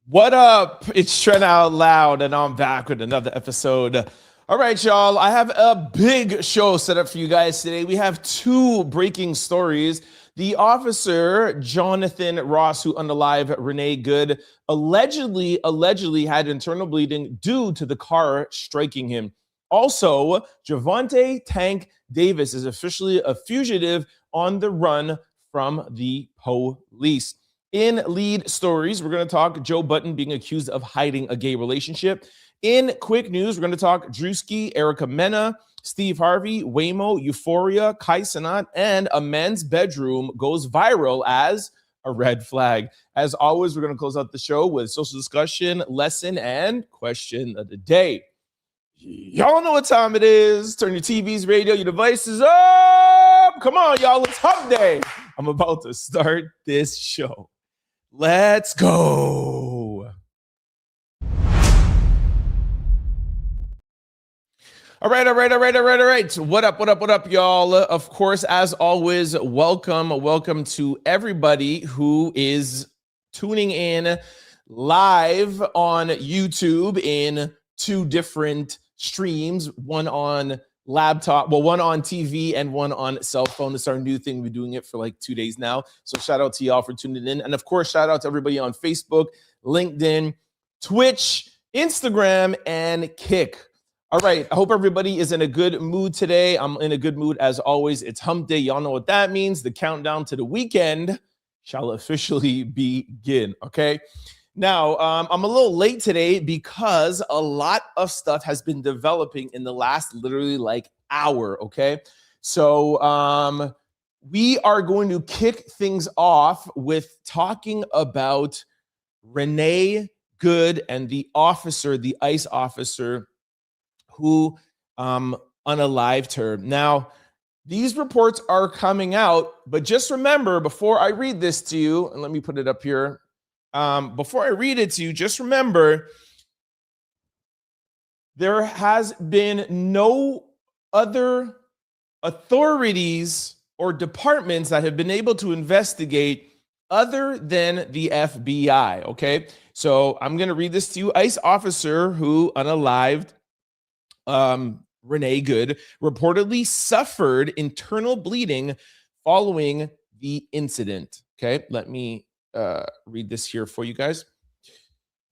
What up? It's Trent Out Loud, and I'm back with another episode. All right, y'all. I have a big show set up for you guys today. We have two breaking stories. The officer, Jonathan Ross, who unalived Renee Good, allegedly had internal bleeding due to the car striking him. Also, Gervonta Tank Davis is officially a fugitive on the run from the police. In lead stories, we're going to talk Joe Budden being accused of hiding a gay relationship. In quick news, we're going to talk Druski, Erina Mena, Steve Harvey, Waymo, Euphoria, Cenat, and a man's bedroom goes viral as a red flag. As always, we're going to close out the show with social discussion, lesson, and question of the day. Y'all know what time it is. Turn your TVs, radio, your devices up. Come on, y'all. It's hump day. I'm about to start this show. Let's go. All right. What up, y'all? Of course, as always, welcome to everybody who is tuning in live on YouTube in two different streams, one on laptop, one on TV and one on cell phone. It's our new thing. We're doing it for like 2 days now. So shout out to y'all for tuning in. And of course, shout out to everybody on Facebook, LinkedIn, Twitch, Instagram, and Kick. All right. I hope everybody is in a good mood today. I'm in a good mood as always. It's hump day. Y'all know what that means. The countdown to the weekend shall officially begin. Okay. Now, I'm a little late today because a lot of stuff has been developing in the last literally like hour, okay? So we are going to kick things off with talking about Renee Good and the officer, the ICE officer who unalived her. Now, these reports are coming out, but just remember, before I read this to you, and let me put it up here, before I read it to you, just remember there has been no other authorities or departments that have been able to investigate other than the FBI, okay? So I'm going to read this to you. ICE officer who unalived Renee Good reportedly suffered internal bleeding following the incident, okay? Let me read this here for you guys.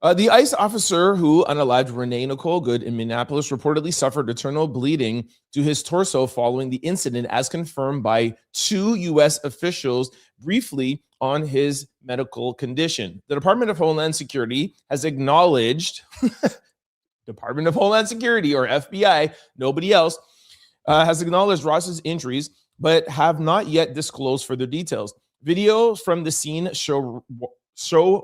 The ICE officer who unalived Renee Nicole Good in Minneapolis reportedly suffered internal bleeding to his torso following the incident, as confirmed by two U.S. officials briefly on his medical condition. The Department of Homeland Security has acknowledged, Department of Homeland Security or FBI, nobody else, has acknowledged Ross's injuries, but have not yet disclosed further details. Videos from the scene show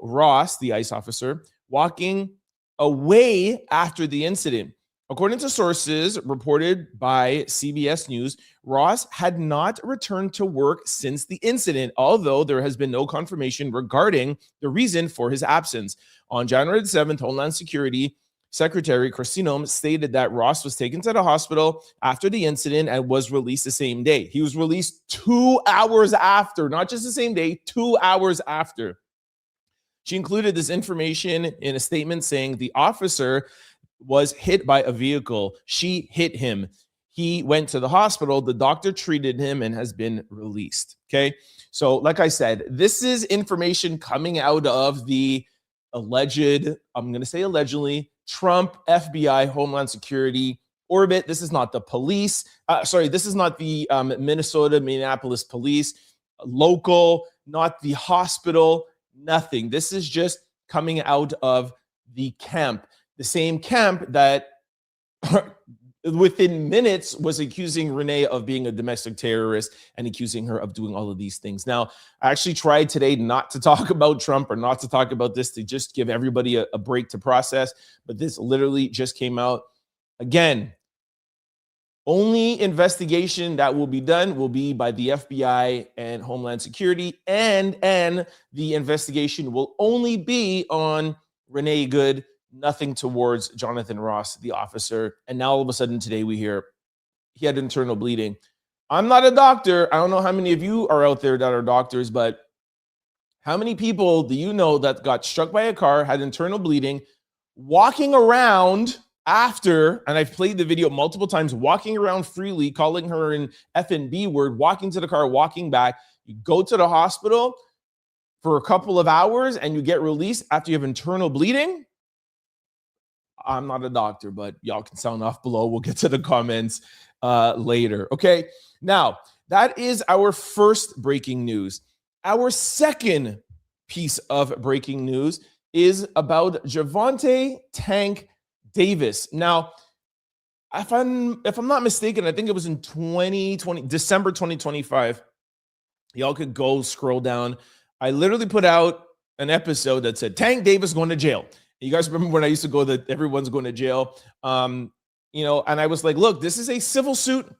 Ross, the ICE officer, walking away after the incident. According to sources reported by CBS News, Ross had not returned to work since the incident, although there has been no confirmation regarding the reason for his absence. On January 7th, Homeland Security Secretary Christine stated that Ross was taken to the hospital after the incident and was released the same day. He was released 2 hours after, not just the same day, 2 hours after. She included this information in a statement saying the officer was hit by a vehicle. She hit him. He went to the hospital. The doctor treated him and has been released. Okay. So like I said, this is information coming out of the alleged, I'm going to say allegedly, Trump, FBI, Homeland Security orbit. This is not the police. This is not the Minneapolis police, local, not the hospital, nothing. This is just coming out of the camp, the same camp that within minutes was accusing Renee of being a domestic terrorist and accusing her of doing all of these things. Now, I actually tried today not to talk about Trump or not to talk about this, to just give everybody a break to process. But this literally just came out. Again, only investigation that will be done will be by the FBI and Homeland Security. And the investigation will only be on Renee Good, nothing towards Jonathan Ross, the officer. And now all of a sudden today we hear he had internal bleeding. I'm not a doctor. I don't know how many of you are out there that are doctors, but How many people do you know that got struck by a car, had internal bleeding, walking around after, and I've played the video multiple times, walking around freely, calling her an F and B word, walking to the car, walking back. You go to the hospital for a couple of hours and you get released after you have internal bleeding. I'm not a doctor, but y'all can sound off below. We'll get to the comments later. Okay. Now, that is our first breaking news. Our second piece of breaking news is about Gervonta Tank Davis. Now, if I'm not mistaken, I think it was in December 2025. Y'all could go scroll down. I literally put out an episode that said Tank Davis going to jail. You guys remember when I used to go that everyone's going to jail? And I was like, look, this is a civil suit.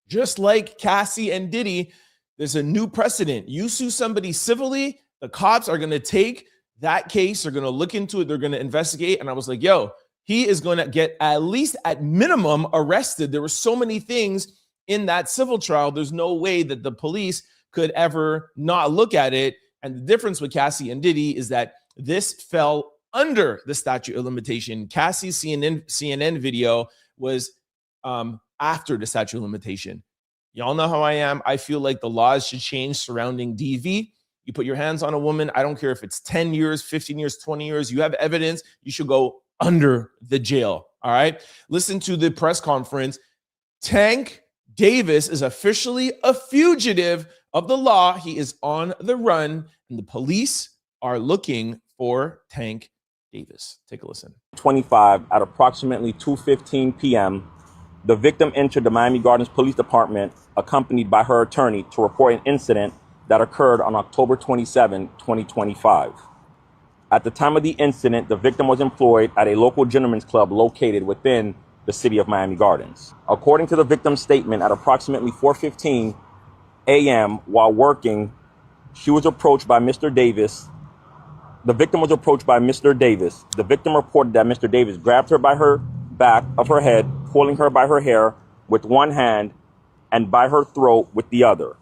Just like Cassie and Diddy, there's a new precedent. You sue somebody civilly, the cops are going to take that case, they're going to look into it, they're going to investigate. And I was like, yo, he is going to get at least at minimum arrested. There were so many things in that civil trial. There's no way that the police could ever not look at it. And the difference with Cassie and Diddy is that this fell under the statute of limitation. Cassie's CNN video was after the statute of limitation. Y'all know how I am. I feel like the laws should change surrounding DV. You put your hands on a woman, I don't care if it's 10 years, 15 years, 20 years, you have evidence, you should go under the jail. All right. Listen to the press conference. Tank Davis is officially a fugitive of the law. He is on the run, and the police are looking for Tank Davis. Take a listen. 25 at approximately 2:15 p.m., the victim entered the Miami Gardens Police Department accompanied by her attorney to report an incident that occurred on October 27, 2025. At the time of the incident, the victim was employed at a local gentleman's club located within the city of Miami Gardens. According to the victim's statement, at approximately 4:15 a.m. while working, she was approached by Mr. Davis. The victim was approached by Mr. Davis. The victim reported that Mr. Davis grabbed her by her back of her head, pulling her by her hair with one hand and by her throat with the other.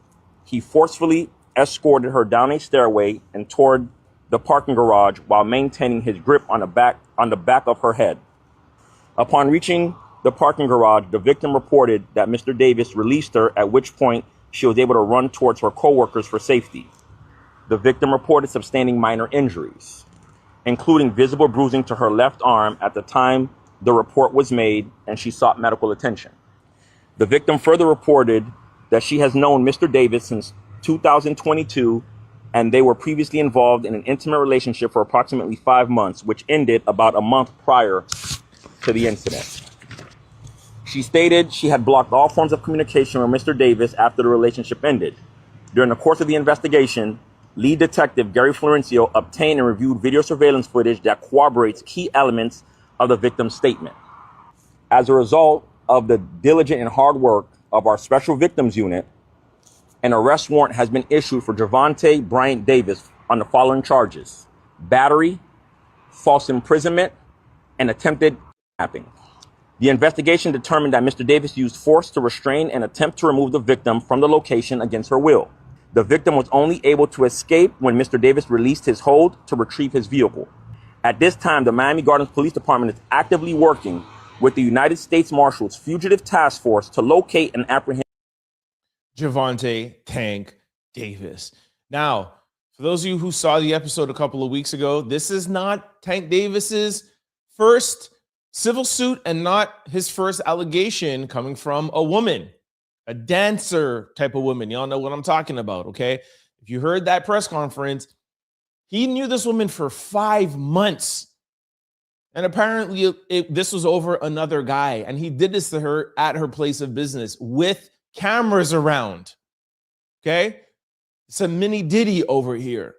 He forcefully escorted her down a stairway and toward the parking garage while maintaining his grip on the back of her head. Upon reaching the parking garage, the victim reported that Mr. Davis released her, at which point she was able to run towards her coworkers for safety. The victim reported sustaining minor injuries, including visible bruising to her left arm at the time the report was made, and she sought medical attention. The victim further reported that she has known Mr. Davis since 2022, and they were previously involved in an intimate relationship for approximately 5 months, which ended about a month prior to the incident. She stated she had blocked all forms of communication with Mr. Davis after the relationship ended. During the course of the investigation, lead detective Gary Florencio obtained and reviewed video surveillance footage that corroborates key elements of the victim's statement. As a result of the diligent and hard work of our Special Victims Unit, an arrest warrant has been issued for Gervonta Bryant Davis on the following charges: battery, false imprisonment, and attempted kidnapping. The investigation determined that Mr. Davis used force to restrain and attempt to remove the victim from the location against her will. The victim was only able to escape when Mr. Davis released his hold to retrieve his vehicle. At this time, the Miami Gardens Police Department is actively working with the United States Marshals Fugitive Task Force to locate and apprehend Gervonta Tank Davis. Now, for those of you who saw the episode a couple of weeks ago, this is not Tank Davis's first civil suit and not his first allegation coming from a woman, a dancer type of woman. Y'all know what I'm talking about, okay? If you heard that press conference, he knew this woman for 5 months. And apparently this was over another guy. And he did this to her at her place of business with cameras around. Okay? It's a mini Diddy over here.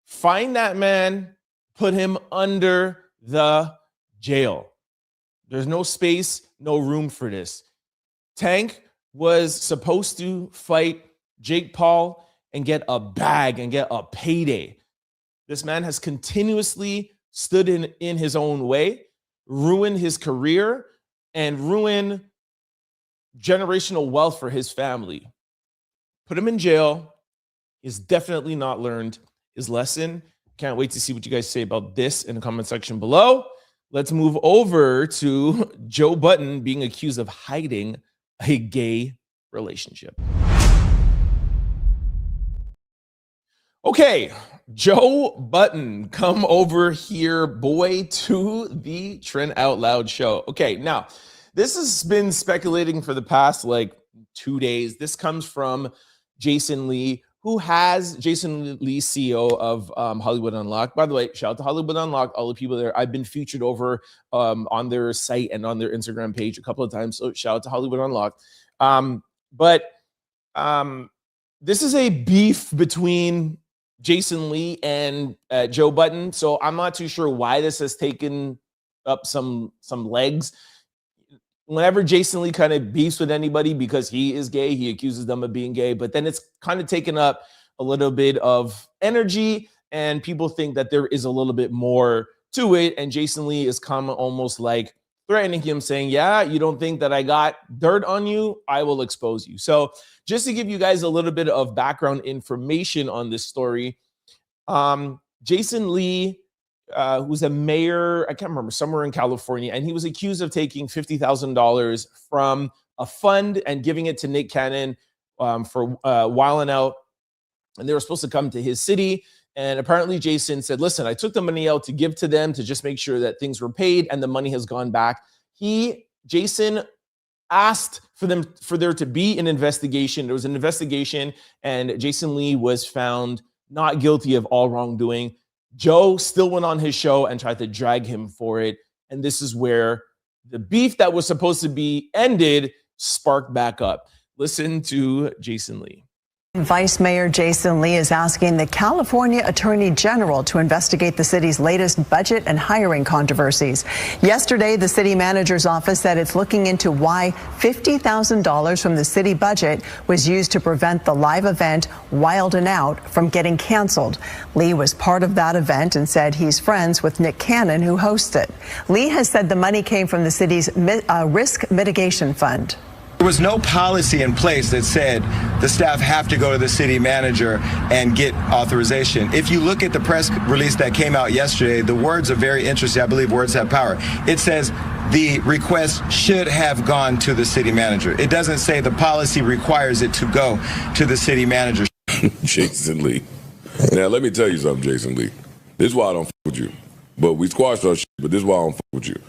Find that man, put him under the jail. There's no space, no room for this. Tank was supposed to fight Jake Paul and get a bag and get a payday. This man has continuously stood in his own way, ruined his career, and ruined generational wealth for his family. Put him in jail. He's definitely not learned his lesson. Can't wait to see what you guys say about this in the comment section below. Let's move over to Joe Budden being accused of hiding a gay relationship. Okay, Joe Budden, come over here, boy, to the Trent Out Loud show. Okay, now, this has been speculating for the past, 2 days. This comes from Jason Lee, Jason Lee, CEO of Hollywood Unlocked. By the way, shout out to Hollywood Unlocked, all the people there. I've been featured over on their site and on their Instagram page a couple of times, so shout out to Hollywood Unlocked. This is a beef between Jason Lee and Joe Budden, so I'm not too sure why this has taken up some legs. Whenever Jason Lee kind of beefs with anybody because he is gay, he accuses them of being gay, but then it's kind of taken up a little bit of energy, and people think that there is a little bit more to it, and Jason Lee is kind of almost like threatening him, saying, yeah, you don't think that I got dirt on you? I will expose you. So just to give you guys a little bit of background information on this story, Jason Lee, who's a mayor, I can't remember, somewhere in California, and he was accused of taking $50,000 from a fund and giving it to Nick Cannon for wilding out, and they were supposed to come to his city. And apparently Jason said, listen, I took the money out to give to them to just make sure that things were paid and the money has gone back. Jason asked for there to be an investigation. There was an investigation, and Jason Lee was found not guilty of all wrongdoing. Joe still went on his show and tried to drag him for it. And this is where the beef that was supposed to be ended sparked back up. Listen to Jason Lee. Vice Mayor Jason Lee is asking the California Attorney General to investigate the city's latest budget and hiring controversies. Yesterday, the city manager's office said it's looking into why $50,000 from the city budget was used to prevent the live event Wild 'N Out from getting canceled. Lee was part of that event and said he's friends with Nick Cannon, who hosts it. Lee has said the money came from the city's risk mitigation fund. There was no policy in place that said the staff have to go to the city manager and get authorization. If you look at the press release that came out yesterday, the words are very interesting. I believe words have power. It says the request should have gone to the city manager. It doesn't say the policy requires it to go to the city manager. Jason Lee. Now, let me tell you something, Jason Lee. This is why I don't f with you. But we squashed our shit, but this is why I don't f with you.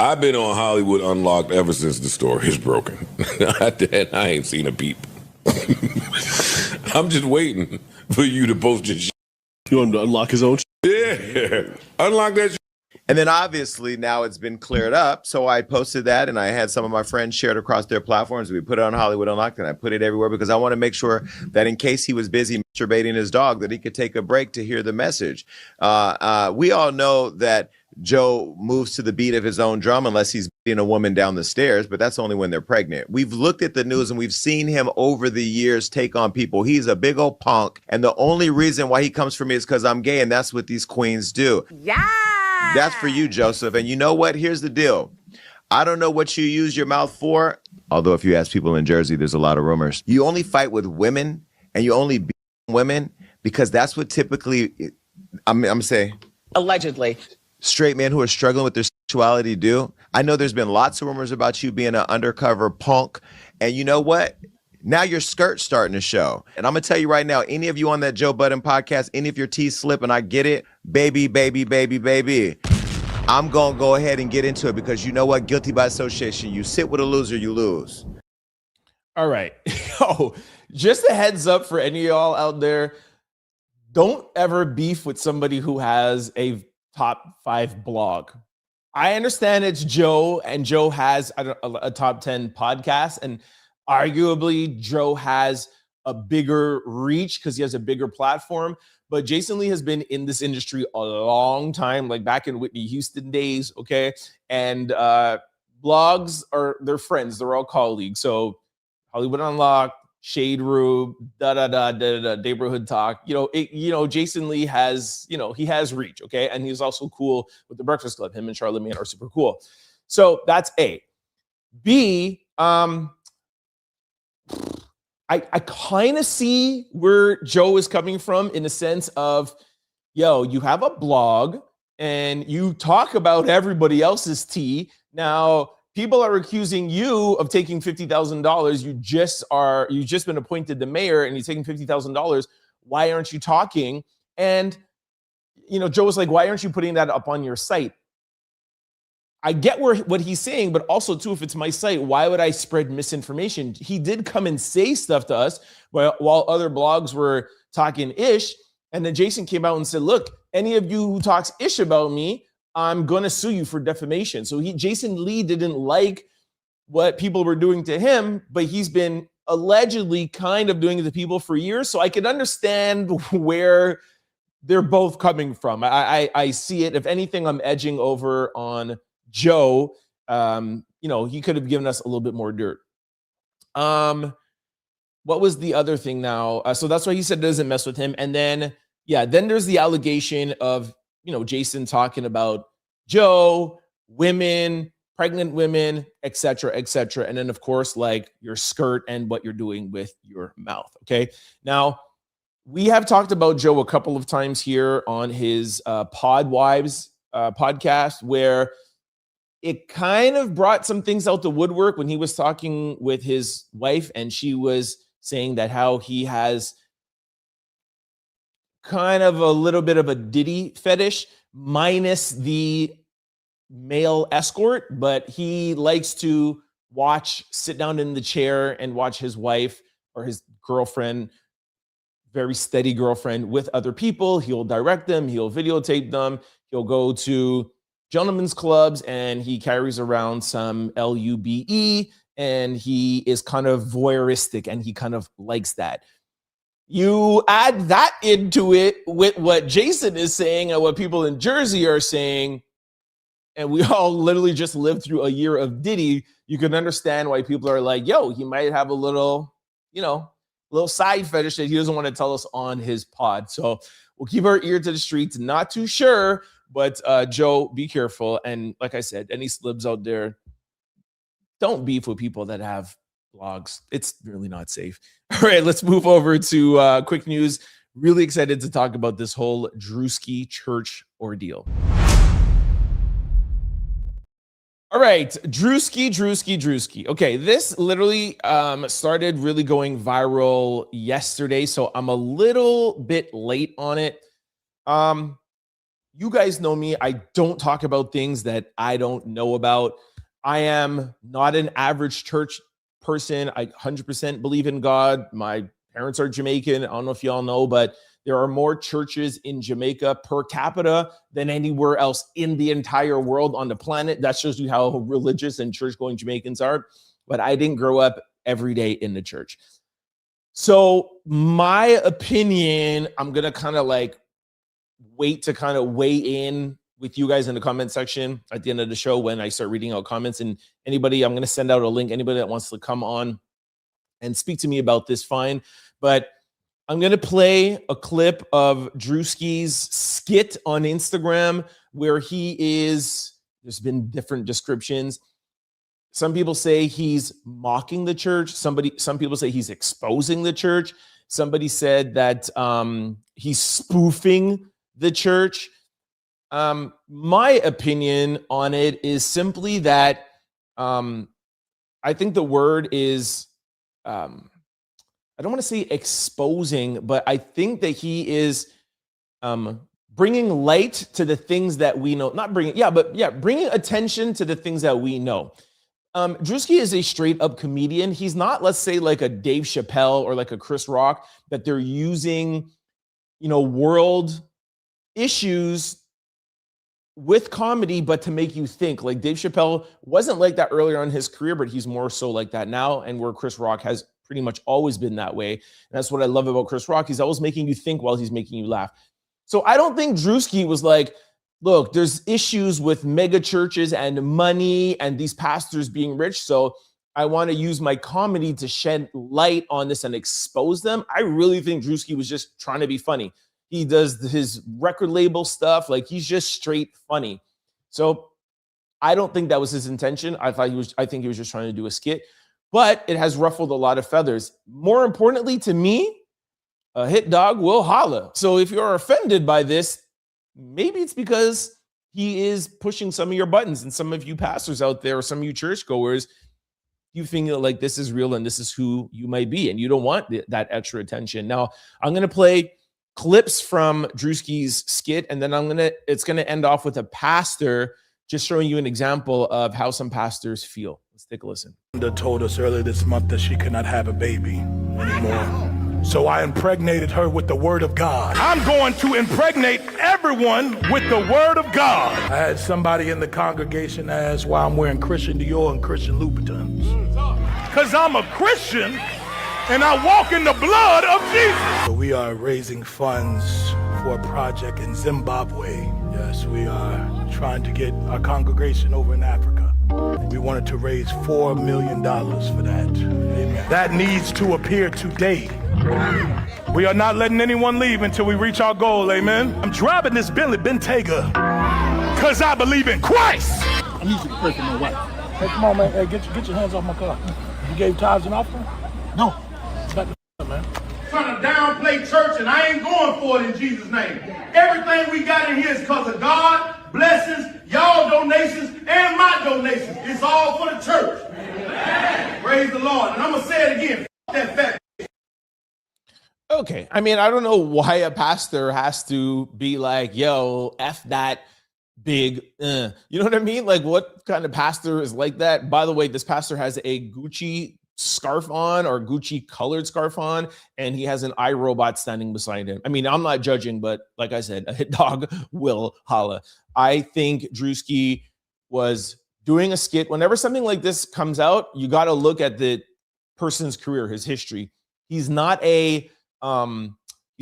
I've been on Hollywood Unlocked ever since the story is broken. I ain't seen a peep. I'm just waiting for you to post your shit. You want him to unlock his own shit? Yeah. Unlock that shit. And then obviously now it's been cleared up. So I posted that and I had some of my friends shared across their platforms. We put it on Hollywood Unlocked and I put it everywhere because I want to make sure that in case he was busy masturbating his dog, that he could take a break to hear the message. We all know that Joe moves to the beat of his own drum unless he's beating a woman down the stairs, but that's only when they're pregnant. We've looked at the news and we've seen him over the years take on people. He's a big old punk. And the only reason why he comes for me is because I'm gay, and that's what these queens do. Yeah. That's for you, Joseph. And you know what? Here's the deal. I don't know what you use your mouth for. Although if you ask people in Jersey, there's a lot of rumors. You only fight with women and you only beat women because that's what typically, I'm going to say. Allegedly. Straight men who are struggling with their sexuality do. I know there's been lots of rumors about you being an undercover punk. And you know what? Now your skirt's starting to show. And I'm going to tell you right now, any of you on that Joe Budden podcast, any of your teeth slip, and I get it, baby, baby, baby, baby. I'm going to go ahead and get into it because you know what? Guilty by association. You sit with a loser, you lose. All right. Yo, just a heads up for any of y'all out there. Don't ever beef with somebody who has a top 5 blog. I understand it's Joe, and Joe has a top 10 podcast, and arguably Joe has a bigger reach because he has a bigger platform. But Jason Lee has been in this industry a long time, like back in Whitney Houston days, okay? And blogs they're friends. They're all colleagues. So Hollywood Unlocked, Shade Room, Neighborhood Talk. Jason Lee has, he has reach, okay? And he's also cool with the Breakfast Club. Him and Charlamagne are super cool. So that's A. B, I I kind of see where Joe is coming from in the sense of, yo, you have a blog and you talk about everybody else's tea. Now, people are accusing you of taking $50,000. You just been appointed the mayor and you're taking $50,000. Why aren't you talking? And, Joe was like, why aren't you putting that up on your site? I get what he's saying, but also too, if it's my site, why would I spread misinformation? He did come and say stuff to us while other blogs were talking ish. And then Jason came out and said, look, any of you who talks ish about me, I'm going to sue you for defamation. So Jason Lee didn't like what people were doing to him, but he's been allegedly kind of doing it to people for years. So I could understand where they're both coming from. I see it. If anything, I'm edging over on Joe. He could have given us a little bit more dirt. What was the other thing now? So that's why he said it doesn't mess with him. And then, then there's the allegation of, Jason talking about Joe, women, pregnant women, et cetera, et cetera. And then, of course, like your skirt and what you're doing with your mouth. Okay. Now, we have talked about Joe a couple of times here on his Pod Wives podcast, where it kind of brought some things out the woodwork when he was talking with his wife, and she was saying that how he has kind of a little bit of a Diddy fetish, minus the male escort, but he likes to sit down in the chair and watch his wife or his girlfriend, very steady girlfriend, with other people. He'll direct them, he'll videotape them, he'll go to gentlemen's clubs, and he carries around some LUBE, and he is kind of voyeuristic, and he kind of likes that. You add that into it with what Jason is saying and what people in Jersey are saying, and we all literally just lived through a year of Diddy, you can understand why people are like, yo, he might have a little side fetish that he doesn't want to tell us on his pod. So we'll keep our ear to the streets. Not too sure, but Joe, be careful. And like I said, any slibs out there, don't beef with people that have blogs. It's really not safe. All right, let's move over to quick news. Really excited to talk about this whole Druski church ordeal. All right, Druski. Okay, this literally started really going viral yesterday, so I'm a little bit late on it. You guys know me. I don't talk about things that I don't know about. I am not an average church person. I 100% believe in God. My parents are Jamaican. I don't know if y'all know, but there are more churches in Jamaica per capita than anywhere else in the entire world on the planet. That shows you how religious and church-going Jamaicans are. But I didn't grow up every day in the church. So my opinion, I'm going to kind of like wait to kind of weigh in with you guys in the comment section at the end of the show when I start reading out comments. And anybody, I'm going to send out a link. Anybody that wants to come on and speak to me about this, fine. But I'm going to play a clip of Druski's skit on Instagram where there's been different descriptions. Some people say he's mocking the church. Some people say he's exposing the church. Somebody said that he's spoofing the church. My opinion on it is simply that I think the word is, I don't want to say exposing, but I think that he is bringing light to the things that we know. Bringing attention to the things that we know. Druski is a straight up comedian. He's not, let's say, like a Dave Chappelle or like a Chris Rock, that they're using, world issues with comedy, but to make you think. Like Dave Chappelle wasn't like that earlier in his career, but he's more so like that now. And where Chris Rock has pretty much always been that way. And that's what I love about Chris Rock. He's always making you think while he's making you laugh. So I don't think Druski was like, look, there's issues with mega churches and money and these pastors being rich. So I want to use my comedy to shed light on this and expose them. I really think Druski was just trying to be funny. He does his record label stuff. Like, he's just straight funny. So I don't think that was his intention. I think he was just trying to do a skit. but it has ruffled a lot of feathers. More importantly to me, a hit dog will holla. So if you're offended by this, maybe it's because he is pushing some of your buttons, and some of you pastors out there, or some of you churchgoers, you think like this is real and this is who you might be, and you don't want that extra attention. Now, I'm going to play clips from Druski's skit, and then it's going to end off with a pastor just showing you an example of how some pastors feel. Let's take a listen. Linda told us earlier this month that she could not have a baby anymore. So I impregnated her with the word of God. I'm going to impregnate everyone with the word of God. I had somebody in the congregation ask why I'm wearing Christian Dior and Christian Louboutins. Because I'm a Christian and I walk in the blood of Jesus. So we are raising funds for a project in Zimbabwe. Yes, we are trying to get our congregation over in Africa. We wanted to raise $4 million for that. Amen. That needs to appear today. We are not letting anyone leave until we reach our goal, amen? I'm driving this Bentley Bentayga because I believe in Christ. I need you to pray for my wife. Hey, come on, man. Hey, get your hands off my car. You gave tithes and offering? No. Shut the man. Trying to downplay church, and I ain't going for it in Jesus' name. Everything we got in here is because of God, blessings, y'all donations, and my donations. It's all for the church. Amen. Praise the Lord. And I'm going to say it again. That fact. Okay. I mean, I don't know why a pastor has to be like, yo, F that big, you know what I mean? Like, what kind of pastor is like that? By the way, this pastor has a Gucci scarf on, or Gucci colored scarf on, and he has an iRobot standing beside him. I mean, I'm not judging, but like I said, a hit dog will holla. I think Druski was doing a skit. Whenever something like this comes out, you got to look at the person's career, his history. He's not I want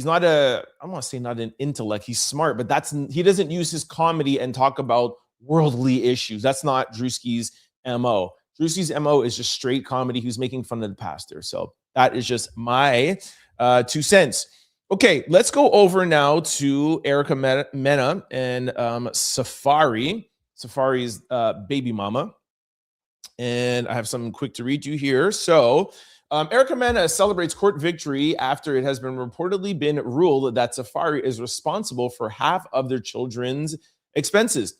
to say not an intellect. He's smart, but he doesn't use his comedy and talk about worldly issues. That's not Druski's MO. Druski's MO is just straight comedy. He's making fun of the pastor. So that is just my 2 cents. Okay, let's go over now to Erina Mena and Safaree. Safaree's baby mama. And I have something quick to read you here. So Erina Mena celebrates court victory after it has been reportedly been ruled that Safaree is responsible for half of their children's expenses.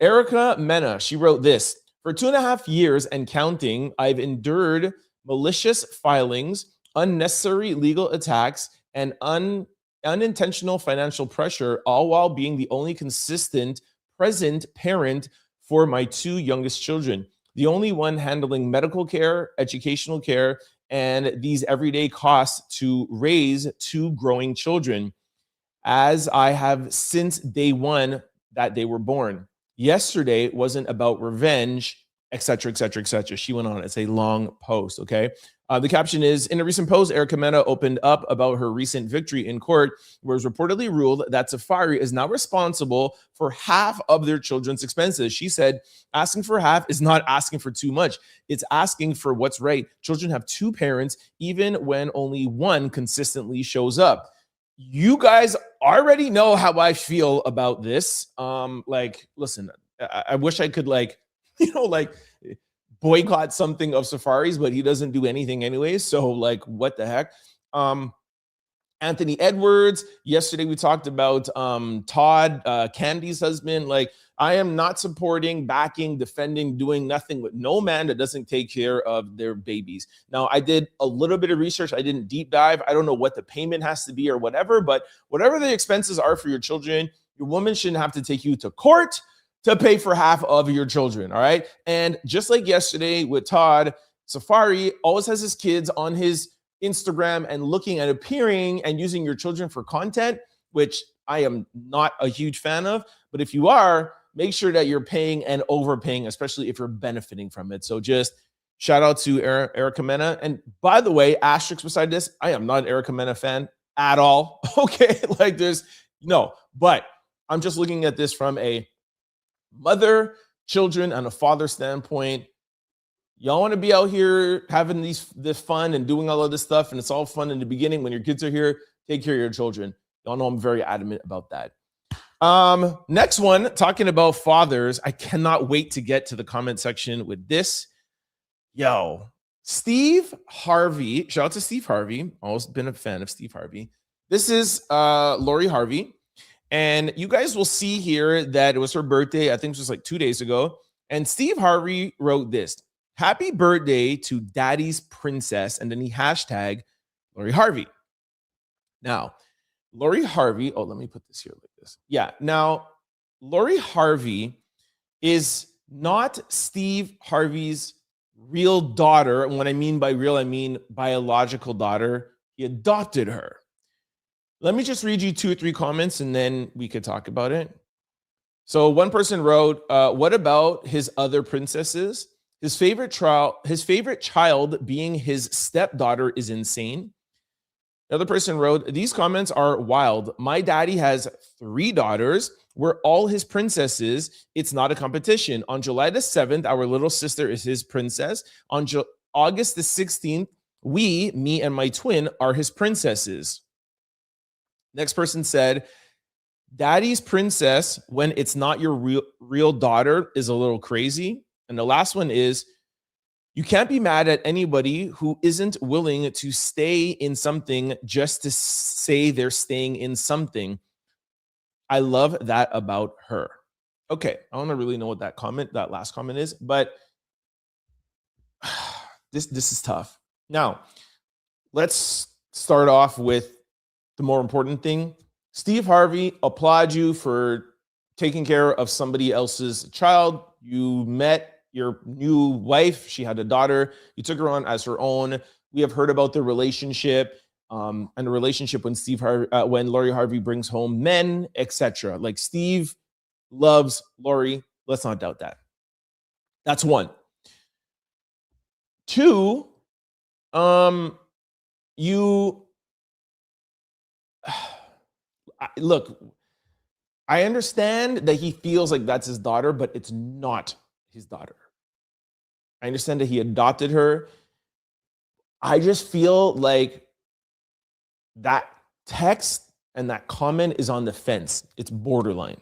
Erina Mena, she wrote this: "For 2.5 years and counting, I've endured malicious filings, unnecessary legal attacks, and unintentional financial pressure, all while being the only consistent present parent for my 2 youngest children, the only one handling medical care, educational care, and these everyday costs to raise 2 growing children, as I have since day one that they were born. Yesterday wasn't about revenge, etc., etc., etc." She went on. It's a long post, okay? The caption is, "In a recent post, Erina Mena opened up about her recent victory in court, where it was reportedly ruled that Safaree is now responsible for half of their children's expenses. She said, asking for half is not asking for too much. It's asking for what's right. Children have 2 parents, even when only one consistently shows up." You guys already know how I feel about this. Listen, I wish I could boycott something of Safaree's, but he doesn't do anything anyway. So what the heck? Anthony Edwards. Yesterday we talked about Todd, Candy's husband. I am not supporting, backing, defending, doing nothing with no man that doesn't take care of their babies. Now, I did a little bit of research. I didn't deep dive. I don't know what the payment has to be or whatever, but whatever the expenses are for your children, your woman shouldn't have to take you to court to pay for half of your children, all right? And just like yesterday with Todd, Safaree always has his kids on his Instagram and looking at appearing and using your children for content, which I am not a huge fan of. But if you are, make sure that you're paying and overpaying, especially if you're benefiting from it. So just shout out to Erina Mena. And by the way, asterisk beside this, I am not an Erina Mena fan at all. Okay, but I'm just looking at this from a mother, children, and a father standpoint. Y'all want to be out here having this fun and doing all of this stuff, and it's all fun in the beginning. When your kids are here, take care of your children. Y'all know I'm very adamant about that. Next one, talking about fathers. I cannot wait to get to the comment section with this. Yo, Steve Harvey, shout out to Steve Harvey. Always been a fan of Steve Harvey. This is Lori Harvey. And you guys will see here that it was her birthday. I think it was like 2 days ago. And Steve Harvey wrote this: happy birthday to Daddy's Princess. And then he hashtag Lori Harvey. Now, Lori Harvey, let me put this here like this. Yeah. Now, Lori Harvey is not Steve Harvey's real daughter. And what I mean by real, I mean biological daughter. He adopted her. Let me just read you 2 or 3 comments and then we could talk about it. So one person wrote, what about his other princesses? His favorite child being his stepdaughter is insane. Another person wrote, these comments are wild. My daddy has 3 daughters. We're all his princesses. It's not a competition. On July the 7th, our little sister is his princess. On August the 16th, me and my twin, are his princesses. Next person said, daddy's princess when it's not your real daughter is a little crazy. And the last one is, you can't be mad at anybody who isn't willing to stay in something just to say they're staying in something. I love that about her. Okay, I don't really know what that last comment is, but this is tough. Now, let's start off with the more important thing. Steve Harvey, applaud you for taking care of somebody else's child. You met your new wife. She had a daughter. You took her on as her own. We have heard about the relationship and the relationship when Lori Harvey brings home men, etc. Like, Steve loves Lori. Let's not doubt that. That's 1. 2, look, I understand that he feels like that's his daughter, but it's not his daughter. I understand that he adopted her. I just feel like that text and that comment is on the fence. It's borderline.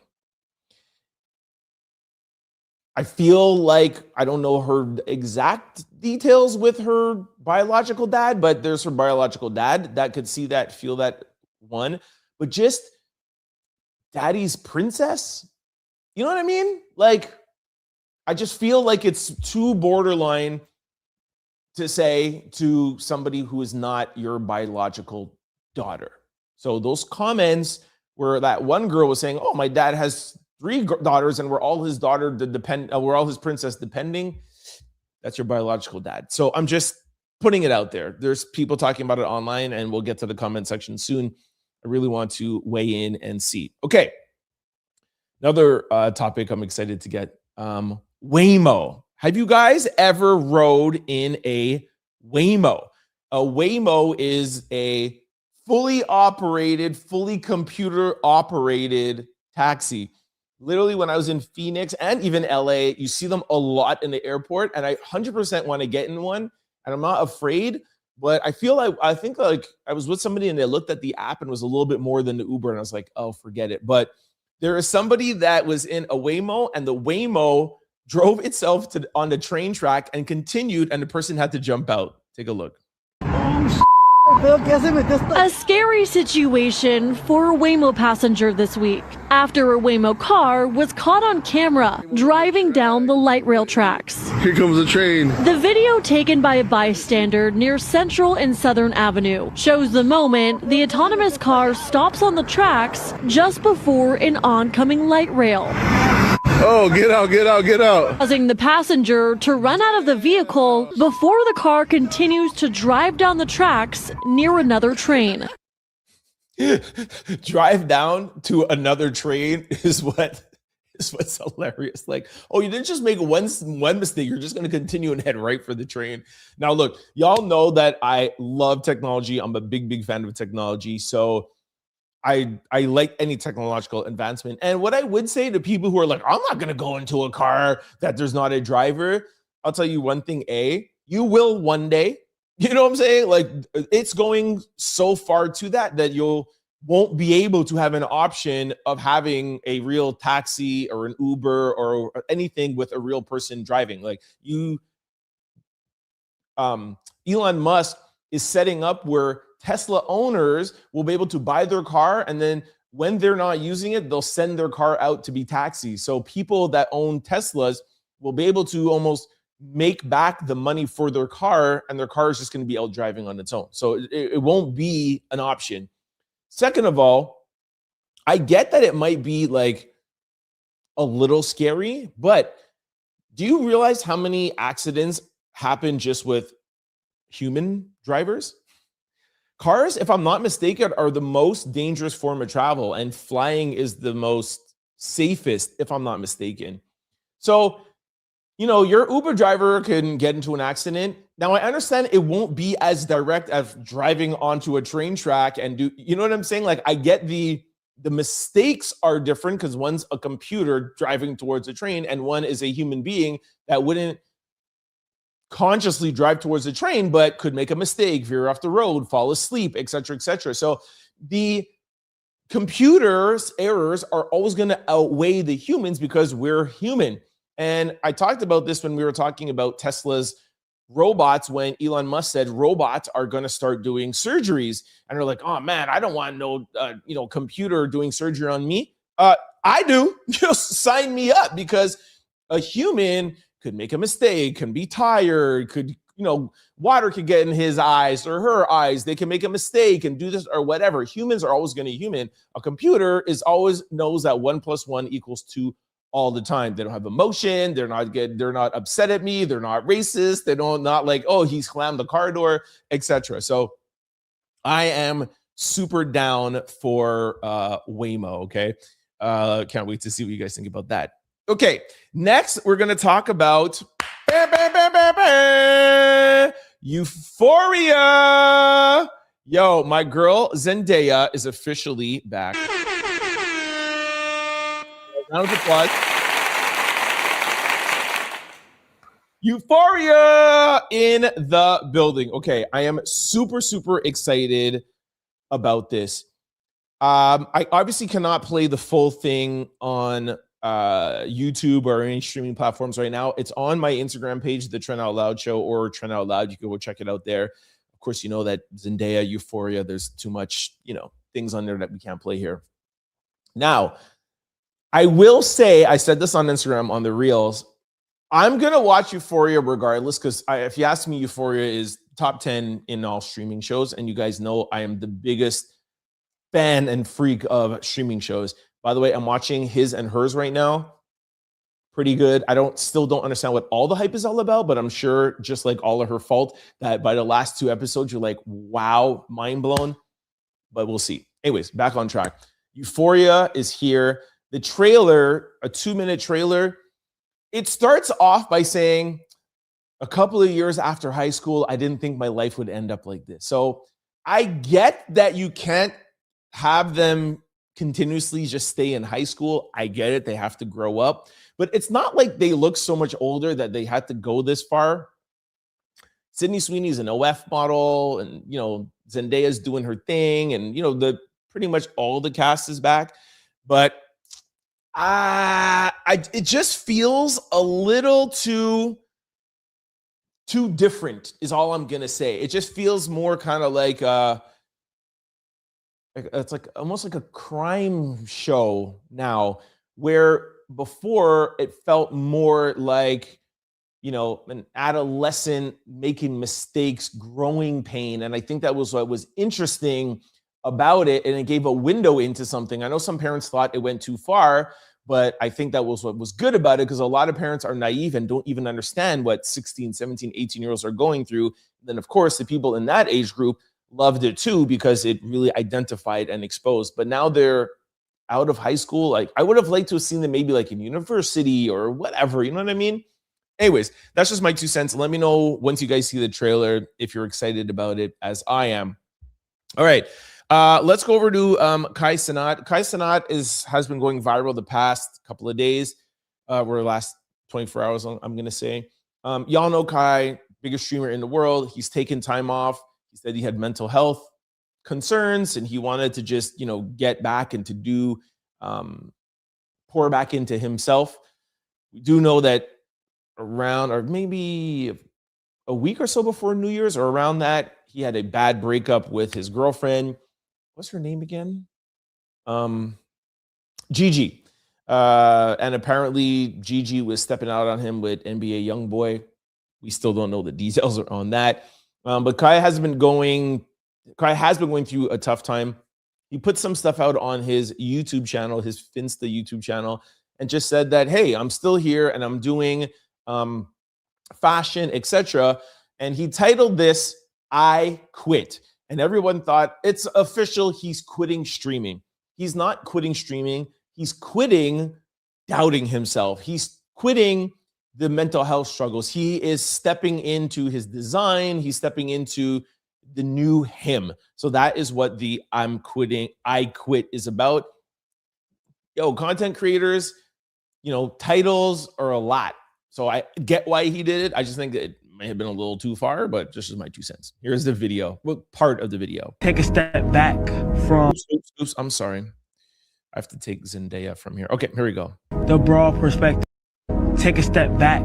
I feel like I don't know her exact details with her biological dad, but there's her biological dad that could see that, feel that one. But just daddy's princess? You know what I mean? Like, I just feel like it's too borderline to say to somebody who is not your biological daughter. So those comments where that one girl was saying, oh, my dad has 3 daughters and we're all his daughter we're all his princess depending. That's your biological dad. So I'm just putting it out there. There's people talking about it online and we'll get to the comment section soon. I really want to weigh in and see. Okay. Another topic I'm excited to get. Waymo. Have you guys ever rode in a Waymo? A Waymo is a fully operated, fully computer operated taxi. Literally, when I was in Phoenix and even LA, you see them a lot in the airport, and I 100% want to get in one, and I'm not afraid, but I think I was with somebody and they looked at the app and it was a little bit more than the Uber, and I was like, oh, forget it. But there is somebody that was in a Waymo, and the Waymo drove itself on the train track and continued, and the person had to jump out. Take a look. A scary situation for a Waymo passenger this week after a Waymo car was caught on camera driving down the light rail tracks. Here comes the train. The video taken by a bystander near Central and Southern Avenue shows the moment the autonomous car stops on the tracks just before an oncoming light rail. Oh, get out, get out, get out. Causing the passenger to run out of the vehicle before the car continues to drive down the tracks near another train. Drive down to another train is what's hilarious. Like, oh, you didn't just make one mistake. You're just going to continue and head right for the train. Now, look, y'all know that I love technology. I'm a big fan of technology. So I like any technological advancement. And what I would say to people who are like, I'm not going to go into a car that there's not a driver. I'll tell you one thing, you will one day. You know what I'm saying? Like, it's going so far to that you won't be able to have an option of having a real taxi or an Uber or anything with a real person driving. Like, Elon Musk is setting up where Tesla owners will be able to buy their car, and then when they're not using it, they'll send their car out to be taxied. So people that own Teslas will be able to almost make back the money for their car, and their car is just going to be out driving on its own. So it won't be an option. Second of all, I get that it might be like a little scary, but do you realize how many accidents happen just with human drivers? Cars, if I'm not mistaken, are the most dangerous form of travel, and flying is the most safest, if I'm not mistaken. So, your Uber driver can get into an accident. Now, I understand it won't be as direct as driving onto a train track and you know what I'm saying? Like, I get the mistakes are different because one's a computer driving towards a train and one is a human being that wouldn't consciously drive towards the train, but could make a mistake, veer off the road, fall asleep, et cetera, et cetera. So the computer's errors are always going to outweigh the humans because we're human. And I talked about this when we were talking about Tesla's robots, when Elon Musk said robots are going to start doing surgeries. And they're like, oh man, I don't want no computer doing surgery on me. I do. Just sign me up, because a human could make a mistake, can be tired, could, water could get in his eyes or her eyes. They can make a mistake and do this or whatever. Humans are always going to human. A computer always knows that 1 + 1 = 2 all the time. They don't have emotion. They're not good. They're not upset at me. They're not racist. They don't not like, oh, he slammed the car door, etc. So I am super down for Waymo. Okay. Can't wait to see what you guys think about that. Okay. Next, we're going to talk about Euphoria. Yo, my girl Zendaya is officially back. Round of applause. Euphoria in the building. Okay, I am super, super excited about this. I obviously cannot play the full thing on YouTube or any streaming platforms right now. It's on my Instagram page, the Trend Out Loud Show, or Trend Out Loud. You can go check it out there. Of course, you know that Zendaya, Euphoria, there's too much, things on there that we can't play here. Now, I will say, I said this on Instagram on the Reels, I'm going to watch Euphoria regardless, because if you ask me, Euphoria is top 10 in all streaming shows. And you guys know I am the biggest fan and freak of streaming shows. By the way, I'm watching His and Hers right now. Pretty good. Still don't understand what all the hype is all about, but I'm sure, just like All of Her Fault, that by the last 2 episodes, you're like, wow, mind blown. But we'll see. Anyways, back on track. Euphoria is here. The trailer, a 2-minute trailer, it starts off by saying, a couple of years after high school, I didn't think my life would end up like this. So I get that you can't have them continuously just stay in high school. I get it. They have to grow up. But it's not like they look so much older that they had to go this far. Sydney Sweeney's an OF model, and, Zendaya's doing her thing, and, pretty much all the cast is back. But it just feels a little too different is all I'm gonna say. It just feels more kind of like it's like almost like a crime show now, where before it felt more like, an adolescent making mistakes, growing pain. And I think that was what was interesting about it, and it gave a window into something. I know some parents thought it went too far, but I think that was what was good about it, because a lot of parents are naive and don't even understand what 16, 17, 18-year-olds are going through. And then, of course, the people in that age group loved it too, because it really identified and exposed. But now they're out of high school. Like, I would have liked to have seen them maybe like in university or whatever, you know what I mean? Anyways, that's just my 2 cents. Let me know once you guys see the trailer if you're excited about it, as I am. All right. Let's go over to Kai Cenat. Kai Cenat has been going viral the past couple of days, or last 24 hours, I'm going to say. Y'all know Kai, biggest streamer in the world. He's taken time off. He said he had mental health concerns, and he wanted to just, get back and to do, pour back into himself. We do know that around, or maybe a week or so before New Year's or around that, he had a bad breakup with his girlfriend. What's her name again? Gigi. And apparently Gigi was stepping out on him with NBA YoungBoy. We still don't know the details on that. But Kai has been going through a tough time. He put some stuff out on his YouTube channel, his Finsta YouTube channel, and just said that, hey, I'm still here and I'm doing fashion, etc. And he titled this, I Quit. And everyone thought it's official, he's quitting streaming. He's not quitting streaming. He's quitting doubting himself. He's quitting the mental health struggles. He is stepping into his design. He's stepping into the new him. So that is what the I quit is about. Yo, content creators, titles are a lot. So I get why he did it. I just think that it may have been a little too far, but just as my 2 cents. Here's the video. Well, part of the video. Take a step back from... Oops, I'm sorry. I have to take Zendaya from here. Okay, here we go. The broad perspective. Take a step back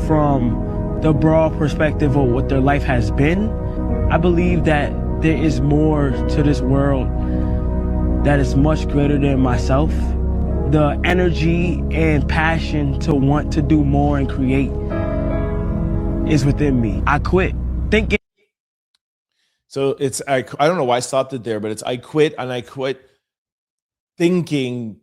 from the broad perspective of what their life has been. I believe that there is more to this world that is much greater than myself. The energy and passion to want to do more and create is within me. I quit thinking. So it's, I don't know why I stopped it there, but it's I quit, and I quit thinking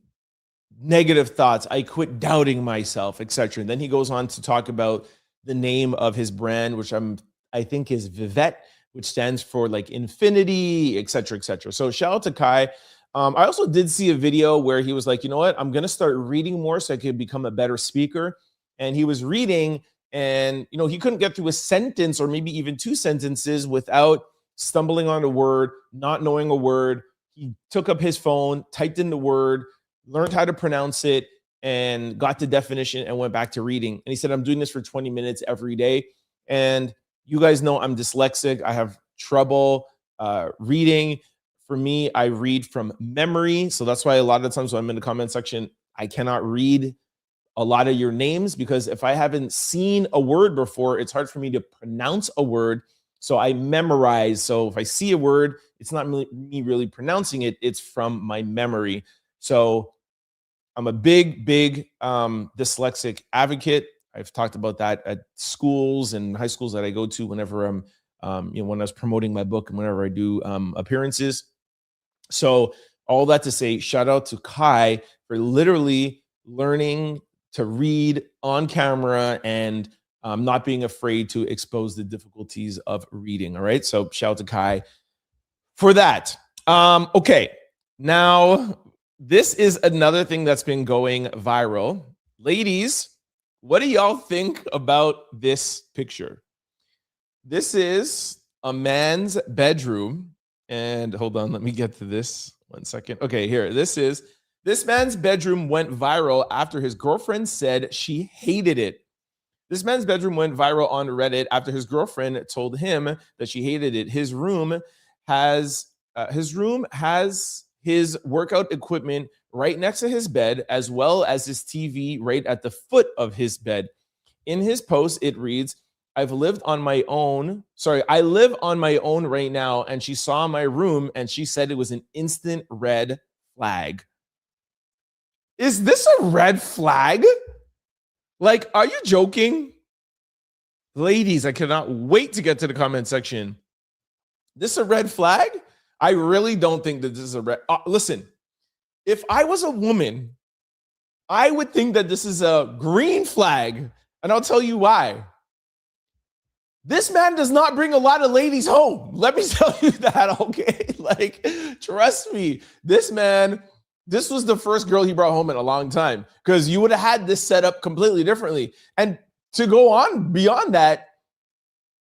negative thoughts. I quit doubting myself, etc. And then he goes on to talk about the name of his brand, which I think is Vivette, which stands for like infinity, etc., etc. So shout out to Kai. I also did see a video where he was like, you know what? I'm going to start reading more so I could become a better speaker. And he was reading and, he couldn't get through a sentence or maybe even 2 sentences without stumbling on a word, not knowing a word. He took up his phone, typed in the word, learned how to pronounce it, and got the definition and went back to reading. And he said, I'm doing this for 20 minutes every day. And you guys know I'm dyslexic. I have trouble reading. For me, I read from memory. So that's why a lot of times when I'm in the comment section, I cannot read a lot of your names, because if I haven't seen a word before, it's hard for me to pronounce a word. So I memorize. So if I see a word, it's not me really pronouncing it. It's from my memory. So I'm a big dyslexic advocate. I've talked about that at schools and high schools that I go to whenever I'm, when I was promoting my book and whenever I do appearances. So all that to say, shout out to Kai for literally learning to read on camera and not being afraid to expose the difficulties of reading. All right. So shout out to Kai for that. Okay. Now, this is another thing that's been going viral. Ladies, what do y'all think about this picture? This is a man's bedroom. And hold on, let me get to this 1 second. Okay, here. This man's bedroom went viral after his girlfriend said she hated it. This man's bedroom went viral on Reddit after his girlfriend told him that she hated it. His room has his workout equipment right next to his bed, as well as his TV right at the foot of his bed. In his post, it reads, I live on my own right now, and she saw my room and she said it was an instant red flag. Is this a red flag? Like, are you joking? Ladies, I cannot wait to get to the comment section. This a red flag? I really don't think that this is a red. Listen, if I was a woman, I would think that this is a green flag, and I'll tell you why. This man does not bring a lot of ladies home. Let me tell you that, okay? Like, trust me, this was the first girl he brought home in a long time, because you would have had this set up completely differently. And to go on beyond that,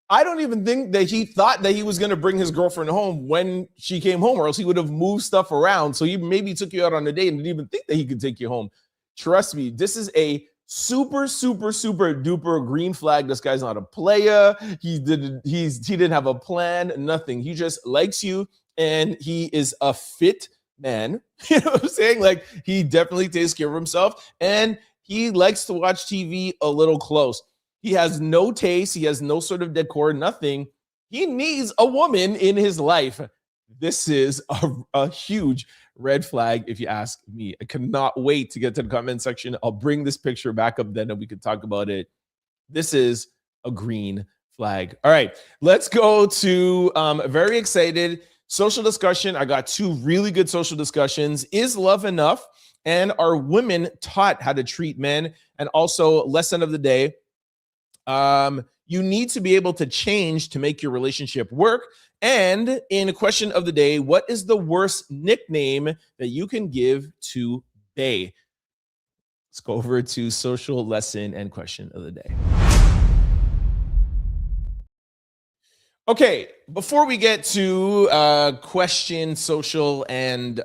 I don't even think that he thought that he was going to bring his girlfriend home when she came home, or else he would have moved stuff around. So he maybe took you out on a date and didn't even think that he could take you home. Trust me, this is a super duper green flag. This guy's not a player. He didn't have a plan, nothing. He just likes you, and he is a fit man. You know what I'm saying? Like, he definitely takes care of himself, and he likes to watch TV a little close. He has no taste. He has no sort of decor, nothing. He needs a woman in his life. This is a huge red flag, if you ask me. I cannot wait to get to the comment section. I'll bring this picture back up then and we can talk about it. This is a green flag. All right, let's go to very excited social discussion. I got two really good social discussions. Is love enough? And are women taught how to treat men? And also, lesson of the day. You need to be able to change to make your relationship work. And in a question of the day, what is the worst nickname that you can give to bae? Let's go over to social lesson and question of the day. Okay, before we get to question, social, and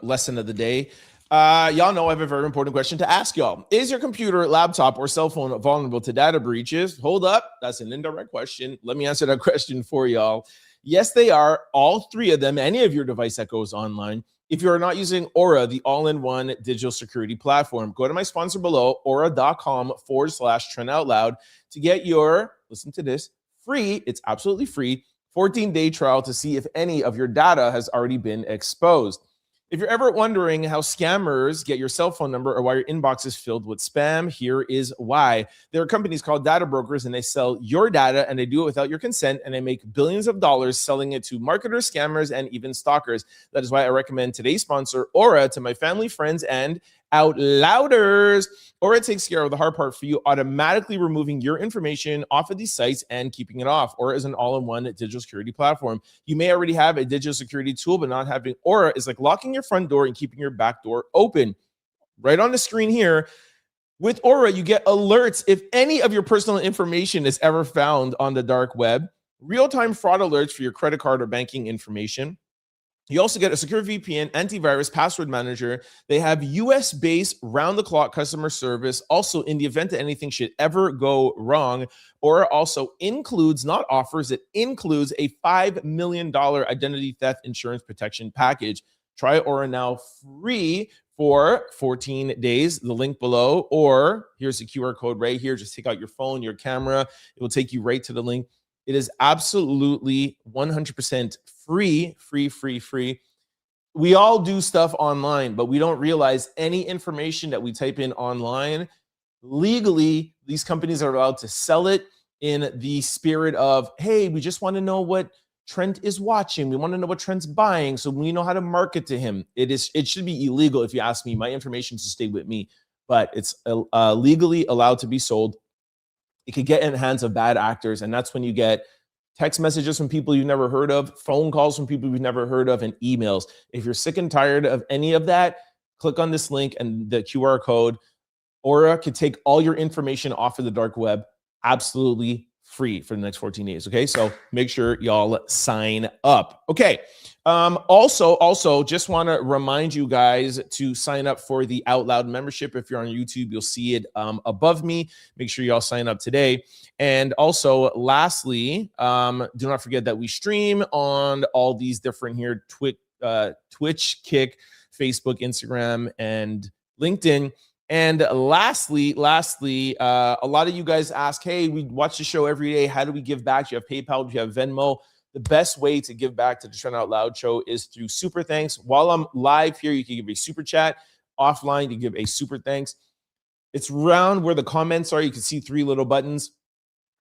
lesson of the day, y'all know I have a very important question to ask y'all. Is your computer, laptop, or cell phone vulnerable to data breaches? Hold up, that's an indirect question. Let me answer that question for y'all. Yes, they are. All three of them, any of your device that goes online. If you are not using Aura, the all-in-one digital security platform, go to my sponsor below, aura.com/trendoutloud to get your, listen to this, free, it's absolutely free, 14-day trial to see if any of your data has already been exposed. If you're ever wondering how scammers get your cell phone number or why your inbox is filled with spam, here is why. There are companies called data brokers, and they sell your data, and they do it without your consent, and they make billions of dollars selling it to marketers, scammers, and even stalkers. That is why I recommend today's sponsor, Aura, to my family, friends, and out louders. Aura takes care of the hard part for you, automatically removing your information off of these sites and keeping it off. Aura is an all-in-one digital security platform. You may already have a digital security tool, but not having Aura is like locking your front door and keeping your back door open. Right on the screen here, with Aura, you get alerts if any of your personal information is ever found on the dark web, real-time fraud alerts for your credit card or banking information. You also get a secure VPN, antivirus, password manager. They have US-based round-the-clock customer service. Also, in the event that anything should ever go wrong, Aura also includes, not offers, it includes a $5 million identity theft insurance protection package. Try Aura now free for 14 days. The link below, or here's the QR code right here. Just take out your phone, your camera. It will take you right to the link. It is absolutely 100% free. We all do stuff online, but we don't realize any information that we type in online, legally, these companies are allowed to sell it in the spirit of, hey, we just want to know what Trent is watching. We want to know what Trent's buying, so we know how to market to him. It should be illegal if you ask me. My information should stay with me, but it's legally allowed to be sold. It could get in the hands of bad actors, and that's when you get text messages from people you've never heard of, phone calls from people you've never heard of, and emails. If you're sick and tired of any of that, click on this link and the QR code. Aura could take all your information off of the dark web absolutely free for the next 14 days. Okay, so make sure y'all sign up. Okay. Also, just want to remind you guys to sign up for the Out Loud membership. If you're on YouTube, you'll see it above me. Make sure y'all sign up today. And also, lastly, do not forget that we stream on all these different here, Twitch, Kick, Facebook, Instagram, and LinkedIn. And lastly, a lot of you guys ask, hey, we watch the show every day. How do we give back? Do you have PayPal? Do you have Venmo? The best way to give back to the Trent Out Loud show is through super thanks. While I'm live here, you can give a super chat. Offline, you give a super thanks. It's around where the comments are. You can see 3 little buttons.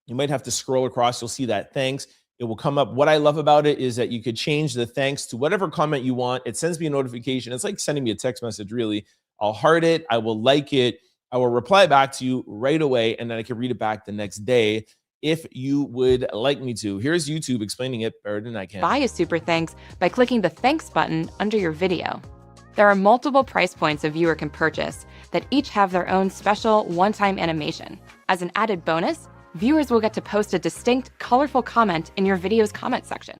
You might have to scroll across. You'll see that thanks. It will come up. What I love about it is that you could change the thanks to whatever comment you want. It sends me a notification. It's like sending me a text message, really. I'll heart it. I will like it. I will reply back to you right away, and then I can read it back the next day if you would like me to. Here's YouTube explaining it better than I can. Buy a super thanks by clicking the thanks button under your video. There are multiple price points a viewer can purchase that each have their own special one-time animation. As an added bonus, viewers will get to post a distinct, colorful comment in your video's comment section.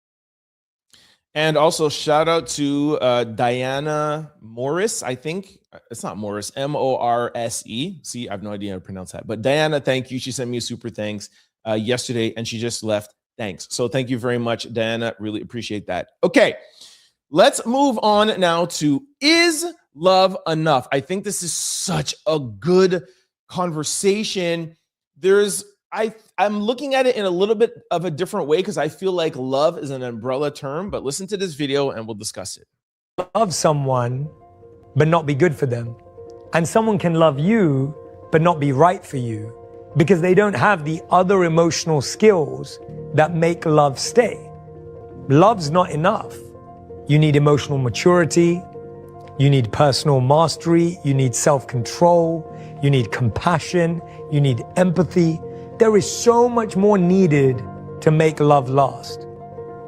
And also shout out to Diana Morris. I think it's not Morris, M-O-R-S-E. See, I have no idea how to pronounce that. But Diana, thank you. She sent me a super thanks yesterday, and she just left thanks. So thank you very much, Diana. Really appreciate that. Okay, let's move on now to Is Love Enough? I think this is such a good conversation. There's I'm looking at it in a little bit of a different way because I feel like love is an umbrella term, but listen to this video and we'll discuss it. Love someone, but not be good for them. And someone can love you, but not be right for you because they don't have the other emotional skills that make love stay. Love's not enough. You need emotional maturity. You need personal mastery. You need self-control. You need compassion. You need empathy. There is so much more needed to make love last.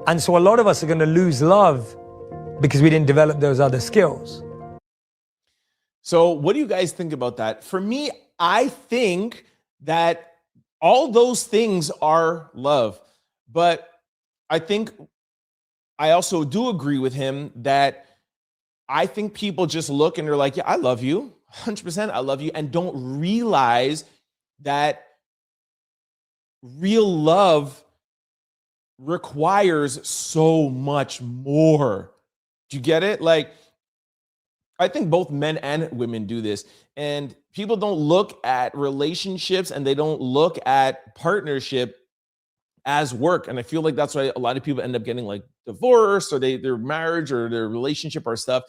And so a lot of us are going to lose love because we didn't develop those other skills. So what do you guys think about that? For me, I think that all those things are love. But I think I also do agree with him that I think people just look and they're like, yeah, I love you. 100% I love you. And don't realize that real love requires so much more. Do you get it? Like, I think both men and women do this, and people don't look at relationships and they don't look at partnership as work. And I feel like that's why a lot of people end up getting like divorced, or their marriage or their relationship or stuff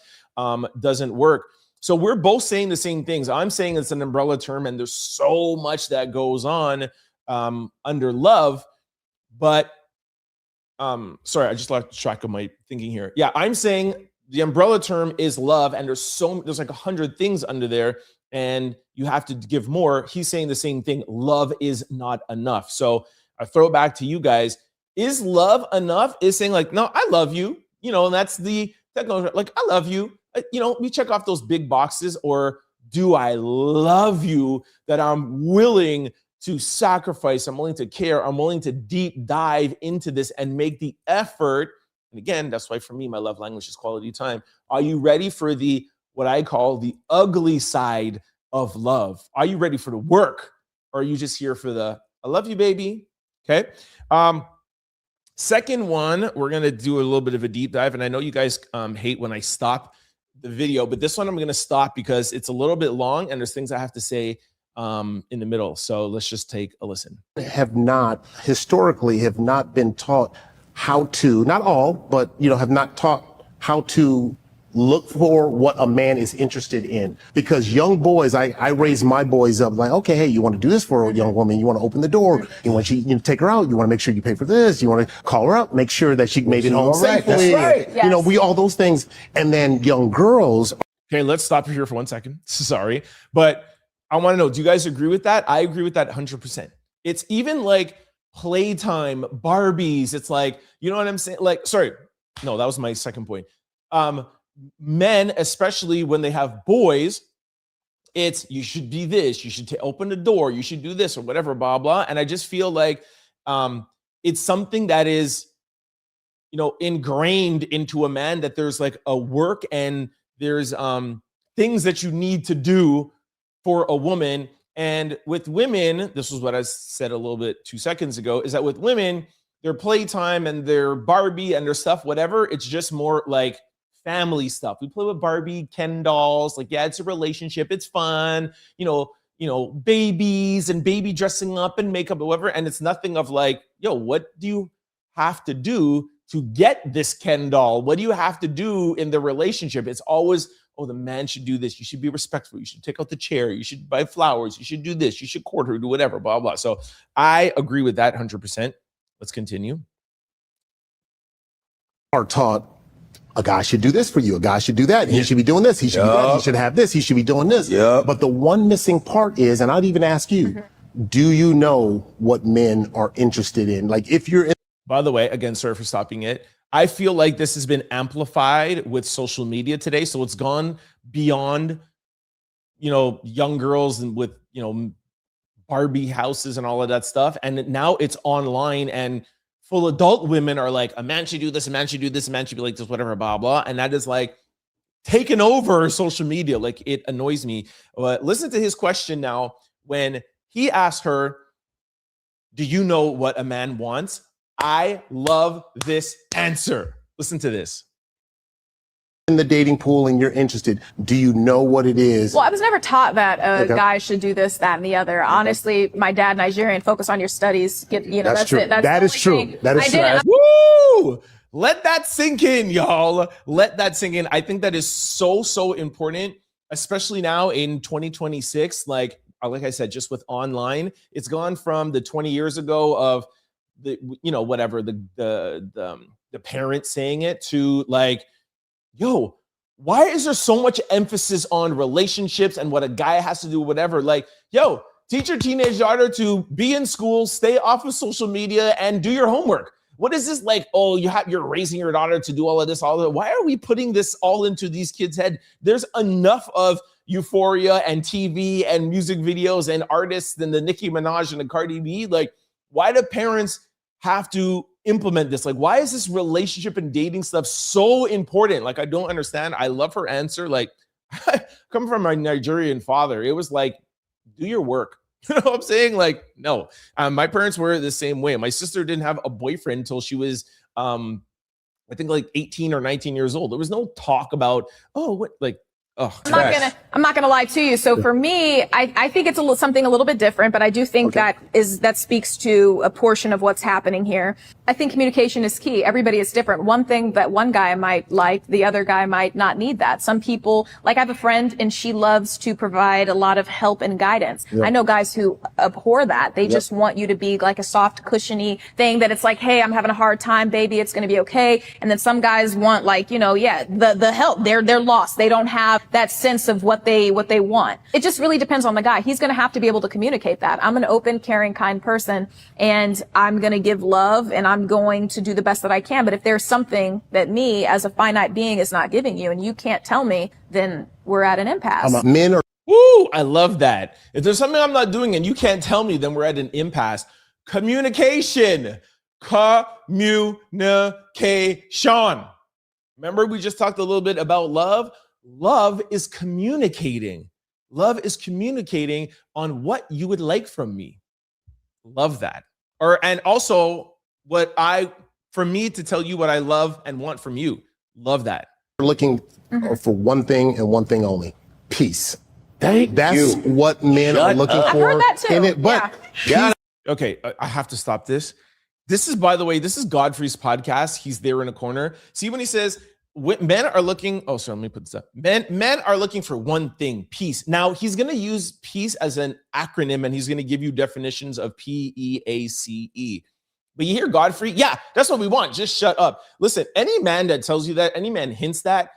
doesn't work. So we're both saying the same things. I'm saying it's an umbrella term and there's so much that goes on under love, but sorry, I just lost track of my thinking here. Yeah, I'm saying the umbrella term is love, and there's like 100 things under there, and you have to give more. He's saying the same thing. Love is not enough. So I throw it back to you guys. Is love enough? Is saying like, no, I love you, and that's like, I love you. We check off those big boxes, or do I love you that I'm willing to sacrifice, I'm willing to care, I'm willing to deep dive into this and make the effort. And again, that's why for me, my love language is quality time. Are you ready for what I call the ugly side of love? Are you ready for the work? Or are you just here for I love you, baby? Okay. Second one, we're going to do a little bit of a deep dive. And I know you guys hate when I stop the video, but this one I'm going to stop because it's a little bit long and there's things I have to say in the middle. So let's just take a listen. Historically have not been taught how to, not all, but have not taught how to look for what a man is interested in. Because young boys, I raise my boys up like, okay, hey, you want to do this for a young woman? You want to open the door? You want to take her out? You want to make sure you pay for this? You want to call her up? Make sure that she made it home safely. That's right. Yes. We all those things. And then young girls. Okay, let's stop here for 1 second. Sorry, but I want to know, do you guys agree with that? I agree with that 100%. It's even like playtime, Barbies. It's like, you know what I'm saying? Like, sorry, no, that was my second point. Men, especially when they have boys, it's you should be this, you should open the door, you should do this or whatever, blah, blah. And I just feel like it's something that is, ingrained into a man, that there's like a work and there's things that you need to do for a woman. And with women, this was what I said a little bit 2 seconds ago, is that with women, their playtime and their Barbie and their stuff, whatever, it's just more like family stuff. We play with Barbie, Ken dolls, like, yeah, it's a relationship, it's fun, babies and baby dressing up and makeup or whatever. And it's nothing of like, yo, what do you have to do to get this Ken doll? What do you have to do in the relationship? It's always, oh, the man should do this. You should be respectful. You should take out the chair. You should buy flowers. You should do this. You should court her, do whatever, blah, blah. So I agree with that 100%. Let's continue. Are taught a guy should do this for you. A guy should do that. He should be doing this. He should be that. He should have this. He should be doing this. But the one missing part is, and I'd even ask you, do you know what men are interested in? Like if you're in. By the way, again, sorry for stopping it. I feel like this has been amplified with social media today. So it's gone beyond, young girls and with, Barbie houses and all of that stuff. And now it's online, and full adult women are like, a man should do this, a man should do this, a man should be like this, whatever, blah, blah. And that is like taken over social media. Like, it annoys me. But listen to his question now. When he asked her, do you know what a man wants? I love this answer. Listen to this. in the dating pool and you're interested, do you know what it is? Well, I was never taught that a guy should do this, that, and the other. Honestly, my dad, Nigerian, focus on your studies. That's true. it. That's that the is only true. thing. That is true. Woo! Let that sink in, y'all. Let that sink in. I think that is so important, especially now in 2026. Like I said, just with online, it's gone from the 20 years ago of the parents saying it to like, yo, why is there so much emphasis on relationships and what a guy has to do, whatever? Like, yo, teach your teenage daughter to be in school, stay off of social media, and do your homework. What is this like? Oh, you're raising your daughter to do all of this, all of that. Why are we putting this all into these kids' head? There's enough of Euphoria and TV and music videos and artists and the Nicki Minaj and the Cardi B. Like, why do parents have to implement this? Like, why is this relationship and dating stuff so important? Like, I don't understand. I love her answer. Like, coming from my Nigerian father, it was like, do your work. You know what I'm saying? Like, no, my parents were the same way. My sister didn't have a boyfriend until she was, I think like 18 or 19 years old. There was no talk about, I'm not gonna lie to you. So for me, I think it's something a little bit different, but I do think that speaks to a portion of what's happening here. I think communication is key. Everybody is different. One thing that one guy might like, the other guy might not need that. Some people, like I have a friend and she loves to provide a lot of help and guidance. I know guys who abhor that. They just want you to be like a soft, cushiony thing that it's like, hey, I'm having a hard time, baby, it's gonna be okay. And then some guys want like, the help. They're lost. They don't have that sense of what they want. It just really depends on the guy. He's going to have to be able to communicate that. I'm an open, caring, kind person, and I'm going to give love, and I'm going to do the best that I can. But if there's something that me as a finite being is not giving you, and you can't tell me, then we're at an impasse. Woo! I love that. If there's something I'm not doing and you can't tell me, then we're at an impasse. Communication. Remember, we just talked a little bit about love. Love is communicating. Love is communicating on what you would like from me. Love that. And also for me to tell you what I love and want from you. Love that. We're looking for one thing and one thing only: peace. That's what men are looking for. I've heard that too. In it, but okay, I have to stop this. This is, by the way, this is Godfrey's podcast. He's there in a corner. See when he says, men are looking, let me put this up. Men are looking for one thing, peace. Now, he's going to use peace as an acronym, and he's going to give you definitions of PEACE. But you hear Godfrey? Yeah, that's what we want. Just shut up. Listen, any man that tells you that, any man hints that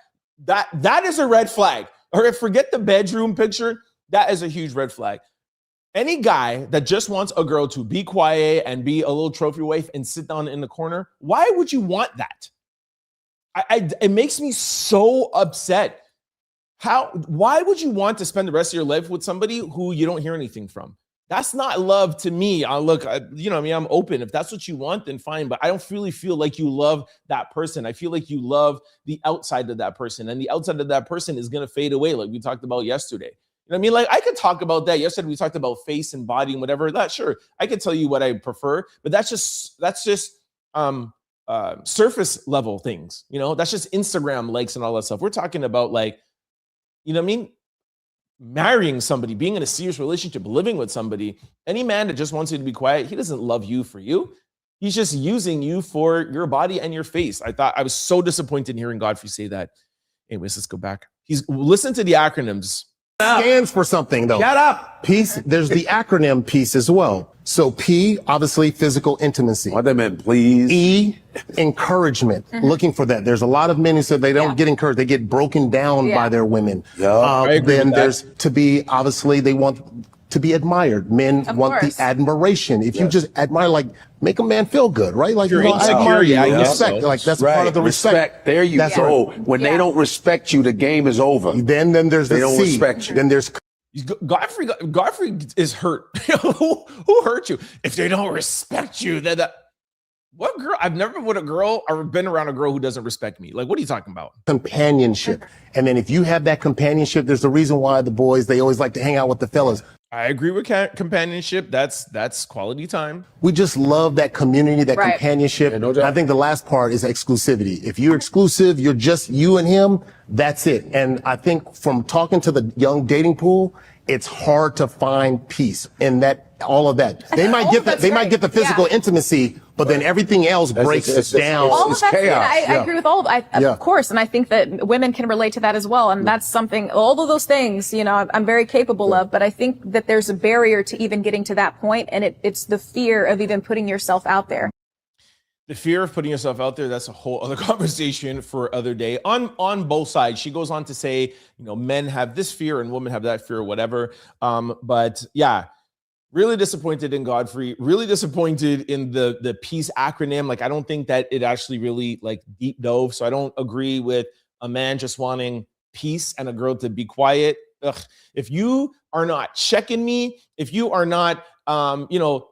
is a red flag. Or forget the bedroom picture, that is a huge red flag. Any guy that just wants a girl to be quiet and be a little trophy wife and sit down in the corner, why would you want that? It makes me so upset. Why would you want to spend the rest of your life with somebody who you don't hear anything from? That's not love to me. I'm open. If that's what you want, then fine. But I don't really feel like you love that person. I feel like you love the outside of that person. And the outside of that person is going to fade away, like we talked about yesterday. You know what I mean? Like, I could talk about that. Yesterday, we talked about face and body and whatever. Sure, I could tell you what I prefer. But that's just surface level things. That's just Instagram likes and all that stuff. We're talking about, like, you know what I mean? Marrying somebody, being in a serious relationship, living with somebody. Any man that just wants you to be quiet, he doesn't love you for you. He's just using you for your body and your face. I was so disappointed in hearing Godfrey say that. Anyways, let's go back. Listen to the acronyms. Stands for something, though. Shut up. Peace. There's the acronym peace as well. So P, obviously, physical intimacy. What they meant, please. E, encouragement. Looking for that. There's a lot of men who said they don't get encouraged. They get broken down by their women. Then there's to be, obviously, they want to be admired. Men want the admiration. If you just admire, like, make a man feel good, right? Like, I admire you. Respect. Like, that's part of the respect. There you go. When they don't respect you, the game is over. Then there's the C. They don't respect you. Then there's Godfrey is hurt. Who hurt you? If they don't respect you, then what girl? I've never been with a girl or been around a girl who doesn't respect me. Like, what are you talking about? Companionship. And then if you have that companionship, there's a reason why the boys, they always like to hang out with the fellas. I agree with companionship. That's quality time. We just love that community, that Right. companionship. Yeah, no doubt. I think the last part is exclusivity. If you're exclusive, you're just you and him, that's it. And I think from talking to the young dating pool, it's hard to find peace in that, all of that. They might get that, they might get the physical intimacy, but then everything else breaks down. All of that's chaos. I agree with all of of course, and I think that women can relate to that as well. And that's something, all of those things, you know, I'm very capable of, but I think that there's a barrier to even getting to that point, and it's the fear of even putting yourself out there. The fear of putting yourself out there, that's a whole other conversation for other day on both sides. She goes on to say, you know, men have this fear and women have that fear or whatever. But yeah, really disappointed in Godfrey, really disappointed in the peace acronym. Like, I don't think that it actually really like deep dove. So I don't agree with a man just wanting peace and a girl to be quiet. Ugh. If you are not checking me, if you are not, you know,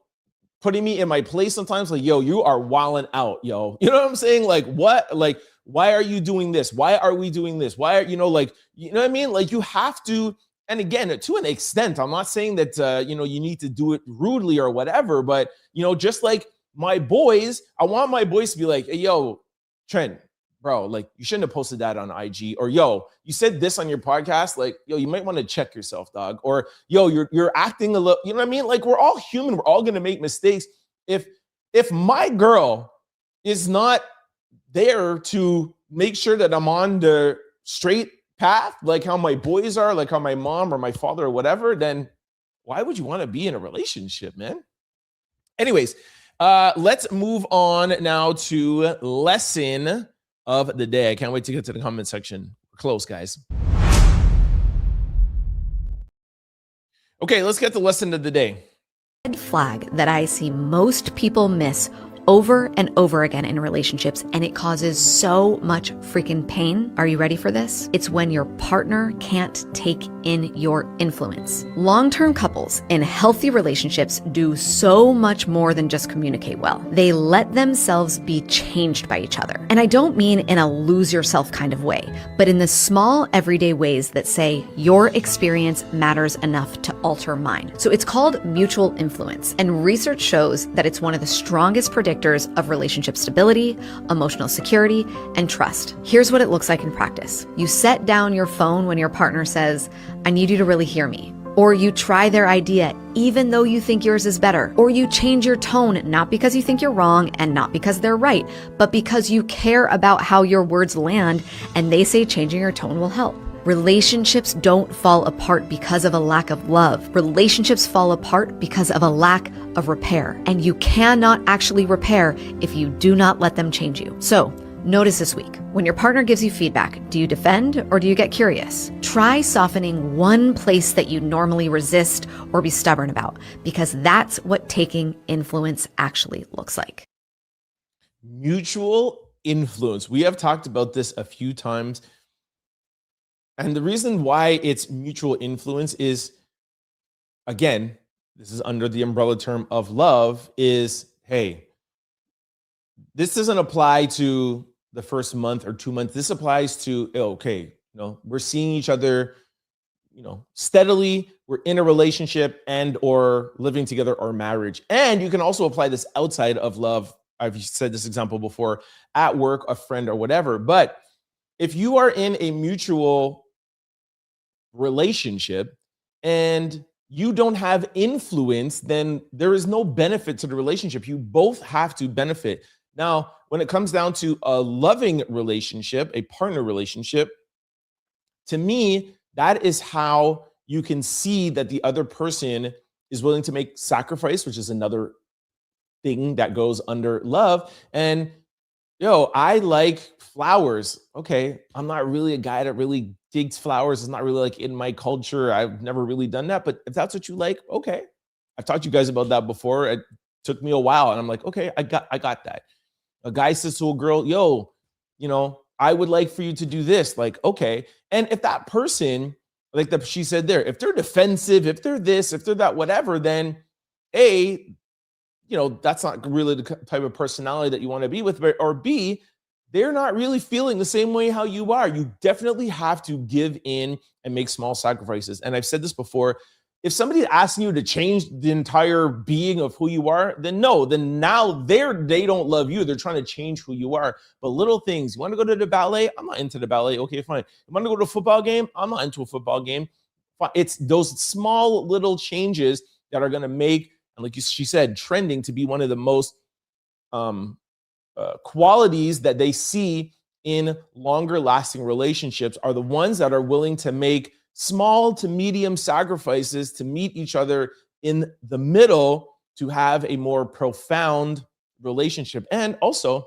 putting me in my place sometimes, like, yo, you are wilding out, yo. You know what I'm saying? Like, what? Like, why are you doing this? Why are we doing this? Why are, you know, like, you know what I mean? Like, you have to, and again, to an extent, I'm not saying that, you know, you need to do it rudely or whatever, but, you know, just like my boys, I want my boys to be like, hey, yo, Trent, bro, like, you shouldn't have posted that on IG, or yo, you said this on your podcast, like, yo, you might want to check yourself, dog, or yo, you're acting a little, you know what I mean? Like, we're all human, we're all gonna make mistakes. If my girl is not there to make sure that I'm on the straight path, like how my boys are, like how my mom or my father or whatever, then why would you want to be in a relationship, man? Anyways, let's move on now to lesson of the day. I can't wait to get to the comment section. We're close, guys. Okay, let's get the lesson of the day. Red flag that I see most people miss over and over again in relationships, and it causes so much freaking pain. Are you ready for this? It's when your partner can't take in your influence. Long-term couples in healthy relationships do so much more than just communicate well. They let themselves be changed by each other. And I don't mean in a lose yourself kind of way, but in the small everyday ways that say your experience matters enough to alter mine. So it's called mutual influence, and research shows that it's one of the strongest predictors of relationship stability, emotional security, and trust. Here's what it looks like in practice. You set down your phone when your partner says, I need you to really hear me. Or you try their idea even though you think yours is better. Or you change your tone, not because you think you're wrong and not because they're right, but because you care about how your words land and they say changing your tone will help. Relationships don't fall apart because of a lack of love. Relationships fall apart because of a lack of repair. And you cannot actually repair if you do not let them change you. So, notice this week, when your partner gives you feedback, do you defend or do you get curious? Try softening one place that you normally resist or be stubborn about, because that's what taking influence actually looks like. Mutual influence. We have talked about this a few times. And the reason why it's mutual influence is, again, this is under the umbrella term of love, is, hey, this doesn't apply to the first month or 2 months. This applies to, okay, you know, we're seeing each other, you know, steadily. We're in a relationship and or living together or marriage. And you can also apply this outside of love. I've said this example before, at work, a friend or whatever. But if you are in a mutual relationship and you don't have influence, then there is no benefit to the relationship. You both have to benefit. Now, when it comes down to a loving relationship, a partner relationship, to me, that is how you can see that the other person is willing to make sacrifice, which is another thing that goes under love. And yo, I like flowers. Okay, I'm not really a guy that really digs flowers. It's not really like in my culture. I've never really done that. But if that's what you like, okay. I've talked to you guys about that before. It took me a while, and I'm like, okay, I got that. A guy says to a girl, yo, you know, I would like for you to do this. Like, okay. And if that person, like she said there, if they're defensive, if they're this, if they're that, whatever, then A, you know, that's not really the type of personality that you want to be with, or B, they're not really feeling the same way how you are. You definitely have to give in and make small sacrifices. And I've said this before, if somebody's asking you to change the entire being of who you are, then no, then now they don't love you. They're trying to change who you are. But little things, you want to go to the ballet? I'm not into the ballet. Okay, fine. You want to go to a football game? I'm not into a football game. It's those small little changes that are going to make, and like she said, trending to be one of the most qualities that they see in longer lasting relationships are the ones that are willing to make small to medium sacrifices to meet each other in the middle to have a more profound relationship. And also,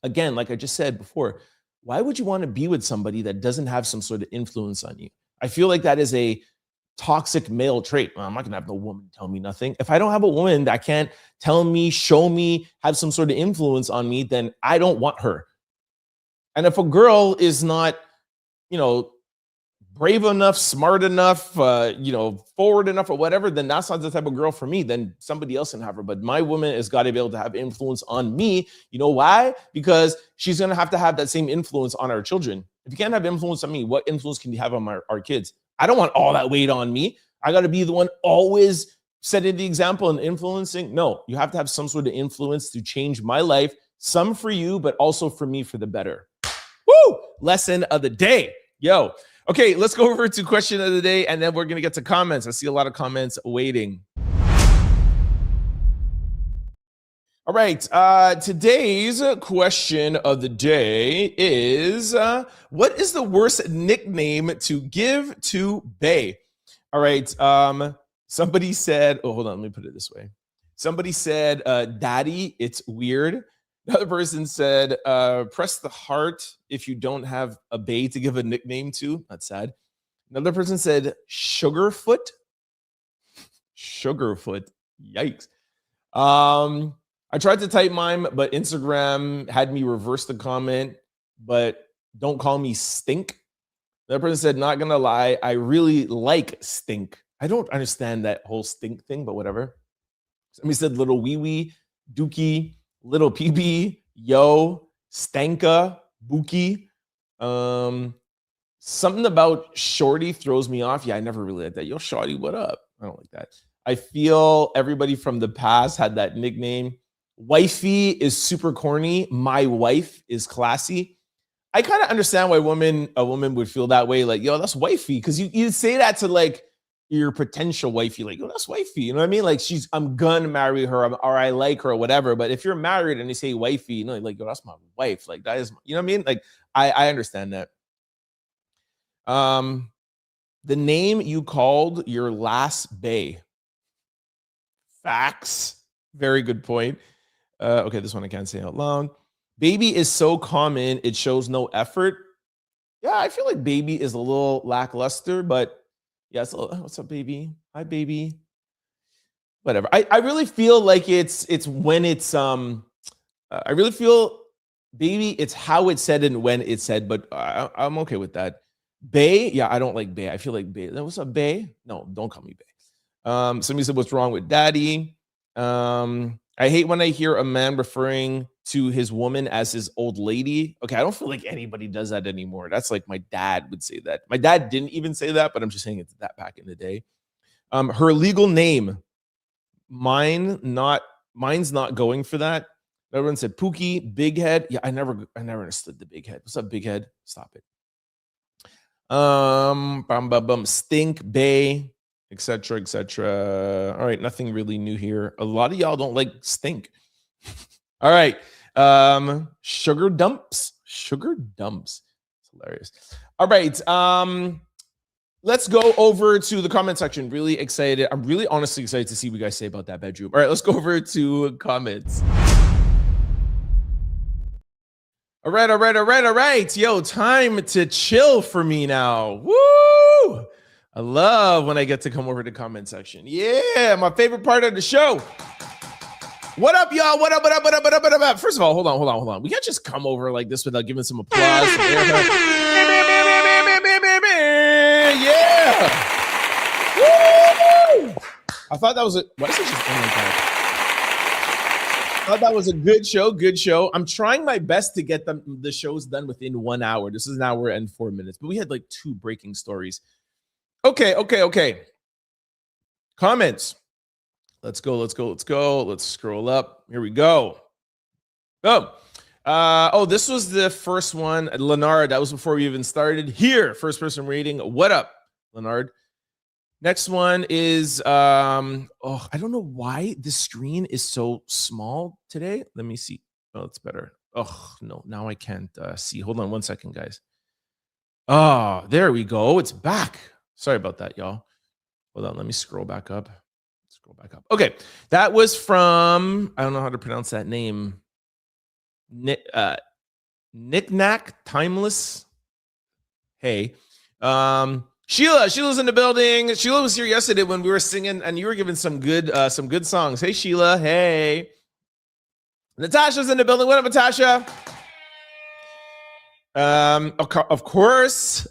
again, like I just said before, why would you want to be with somebody that doesn't have some sort of influence on you? I feel like that is a toxic male trait. Well, I'm not gonna have no woman tell me nothing. If I don't have a woman that can't tell me, show me, have some sort of influence on me, then I don't want her. And if a girl is not, brave enough, smart enough, forward enough or whatever, then that's not the type of girl for me. Then somebody else can have her. But my woman has got to be able to have influence on me. You know why? Because she's going to have that same influence on our children. If you can't have influence on me, what influence can you have on our kids? I don't want all that weight on me. I got to be the one always setting the example and influencing. No, you have to have some sort of influence to change my life. Some for you, but also for me for the better. Woo! Lesson of the day. Yo. Okay, let's go over to question of the day, and then we're going to get to comments. I see a lot of comments waiting. All right, today's question of the day is, what is the worst nickname to give to Bae? All right, somebody said, hold on, let me put it this way. Somebody said, Daddy, it's weird. Another person said, press the heart if you don't have a bae to give a nickname to. That's sad. Another person said, Sugarfoot. Sugarfoot. Yikes. I tried to type mine, but Instagram had me reverse the comment, but don't call me stink. Another person said, not gonna lie, I really like stink. I don't understand that whole stink thing, but whatever. Somebody said little wee wee, dookie, little PB, yo, stanka, buki. Something about shorty throws me off. Yeah, I never really like that. Yo, shorty, what up? I don't like that. I feel everybody from the past had that nickname. Wifey is super corny. My wife is classy. I kind of understand why a woman would feel that way. Like, yo, that's wifey. Because you say that to like your potential wifey, like, oh, that's wifey. You know what I mean? Like, I'm gonna marry her, or I like her, or whatever. But if you're married and you say wifey, like, yo, that's my wife. Like, that is, you know what I mean? Like, I understand that. The name you called your last bae. Facts. Very good point. Okay, this one I can't say out loud. Baby is so common, it shows no effort. Yeah, I feel like baby is a little lackluster, but yeah, what's up, baby? Hi, baby. Whatever. I really feel like it's when it's I really feel baby, it's how it's said and when it's said, but I'm okay with that. Bae, yeah, I don't like bae. I feel like bae. What's up, bae? No, don't call me bae. Somebody said, what's wrong with daddy? I hate when I hear a man referring to his woman as his old lady. Okay, I don't feel like anybody does that anymore. That's like my dad would say that. My dad didn't even say that, but I'm just saying it's that back in the day. Her legal name, mine's not going for that. Everyone said Pookie, big head. Yeah, I never understood the big head. What's up, big head? Stop it. Stink, bae, etc., etc. All right, nothing really new here. A lot of y'all don't like stink. All right, sugar dumps. It's hilarious. All right, let's go over to the comment section. Really excited. I'm really honestly excited to see what you guys say about that bedroom. All right, let's go over to comments. All right. Yo, time to chill for me now. Woo! I love when I get to come over to the comment section. Yeah, my favorite part of the show. What up, y'all? What up? First of all, hold on. We can't just come over like this without giving some applause. Yeah. Woo! I thought that was a, what is it just, oh my God. I thought that was a good show. I'm trying my best to get the shows done within 1 hour. This is an hour and 4 minutes, but we had like 2 breaking stories. Okay. Comments. Let's go. Let's scroll up. Here we go. This was the first one. Leonard, that was before we even started. Here, first person reading. What up, Leonard? Next one is, I don't know why this screen is so small today. Let me see. Oh, it's better. Oh, no, now I can't see. Hold on 1 second, guys. Oh, there we go. It's back. Sorry about that, y'all. Hold on. Let me scroll back up. Okay. That was from, I don't know how to pronounce that name. Knick-knack Timeless. Hey. Sheila's in the building. Sheila was here yesterday when we were singing and you were giving some good songs. Hey, Sheila. Hey. Natasha's in the building. What up, Natasha? Of course,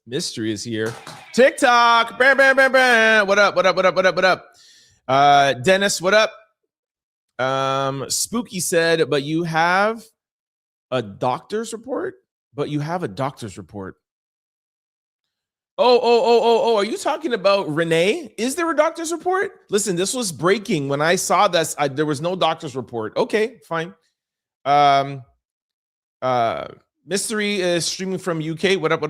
Mystery is here. TikTok. Bam, bam, bam, bam. What up? Dennis, what up? Spooky said, but you have a doctor's report? Oh, are you talking about Renee? Is there a doctor's report? Listen, this was breaking. When I saw this, there was no doctor's report. Okay, fine. Mystery is streaming from UK. What up?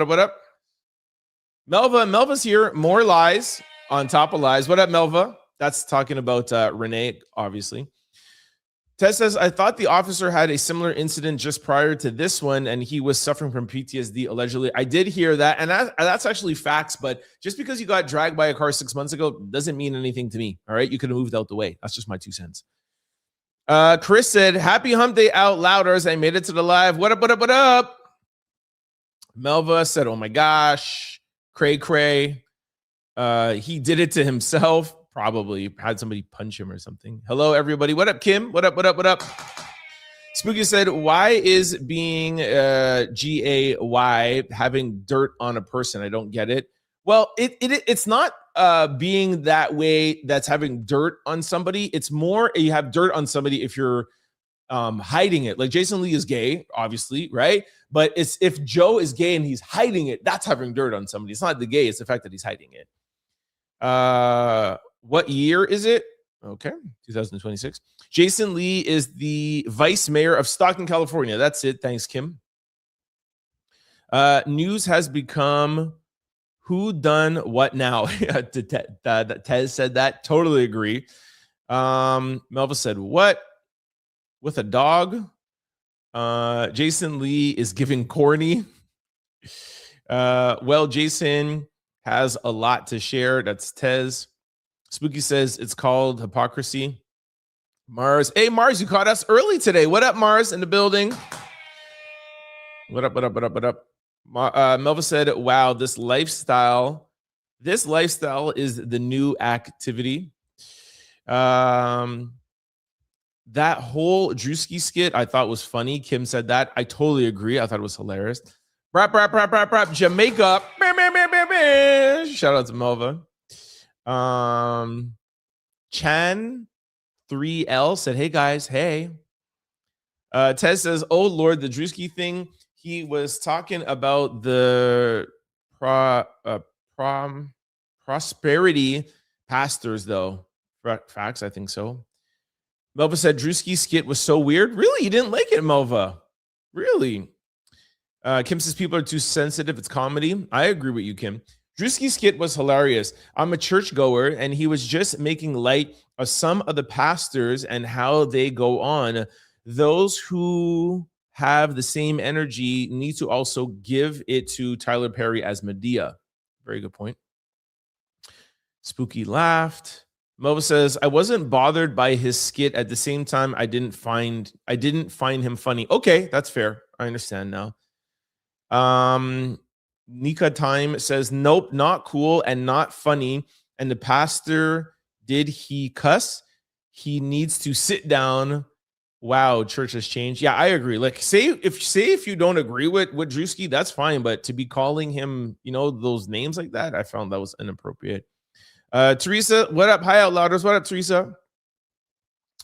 Melva's here. More lies on top of lies. What up, Melva? That's talking about Renee, obviously. Tess says, I thought the officer had a similar incident just prior to this one, and he was suffering from PTSD, allegedly. I did hear that, and that's actually facts, but just because you got dragged by a car 6 months ago doesn't mean anything to me, all right? You could have moved out the way. That's just my 2 cents. Chris said, happy hump day out louders. I made it to the live. What up? Melva said, oh my gosh. Cray. He did it to himself. Probably had somebody punch him or something. Hello, everybody. What up, Kim? What up? Spooky said, why is being GAY having dirt on a person? I don't get it. Well, it's not being that way that's having dirt on somebody. It's more you have dirt on somebody if you're hiding it. Like Jason Lee is gay, obviously, right? But it's if Joe is gay and he's hiding it, that's having dirt on somebody. It's not the gay, it's the fact that he's hiding it. What year is it? Okay, 2026. Jason Lee is the vice mayor of Stockton, California. That's it. Thanks, Kim. News has become who done what now? Tez said that. Totally agree. Melva said, what? With a dog? Jason Lee is giving corny. Well, Jason has a lot to share. That's Tez. Spooky says it's called hypocrisy. Mars. Hey, Mars, you caught us early today. What up, Mars, in the building? What up? Melva said, wow, this lifestyle is the new activity. That whole Druski skit I thought was funny. Kim said that. I totally agree. I thought it was hilarious. Rap, Jamaica. Shout out to Melva. Chan 3L said, hey guys, hey. Tez says, oh Lord, the Druski thing. He was talking about the prosperity pastors, though. Facts, I think so. Melva said Druski's skit was so weird. Really? You didn't like it, Melva? Really? Kim says people are too sensitive. It's comedy. I agree with you, Kim. Druski's skit was hilarious. I'm a churchgoer, and he was just making light of some of the pastors and how they go on. Those who have the same energy need to also give it to Tyler Perry as Medea. Very good point. Spooky laughed. Melva says, I wasn't bothered by his skit. At the same time, I didn't find him funny. Okay, that's fair. I understand now. Nika Time says, nope, not cool and not funny. And the pastor, did he cuss? He needs to sit down. Wow, church has changed. Yeah, I agree. Like, say if you don't agree with Druski, that's fine. But to be calling him, those names like that, I found that was inappropriate. Teresa, what up? Hi, out louders. What up, Teresa?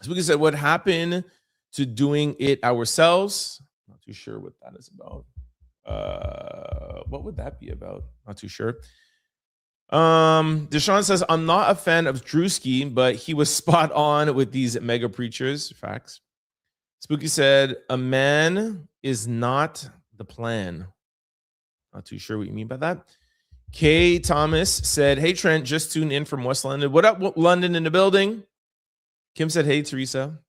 Spooky said, what happened to doing it ourselves? Not too sure what that is about. What would that be about? Not too sure. Deshaun says, I'm not a fan of Druski, but he was spot on with these mega preachers. Facts. Spooky said, a man is not the plan. Not too sure what you mean by that. Kay Thomas said, hey, Trent, just tuned in from West London. What up, London in the building? Kim said, hey, Teresa.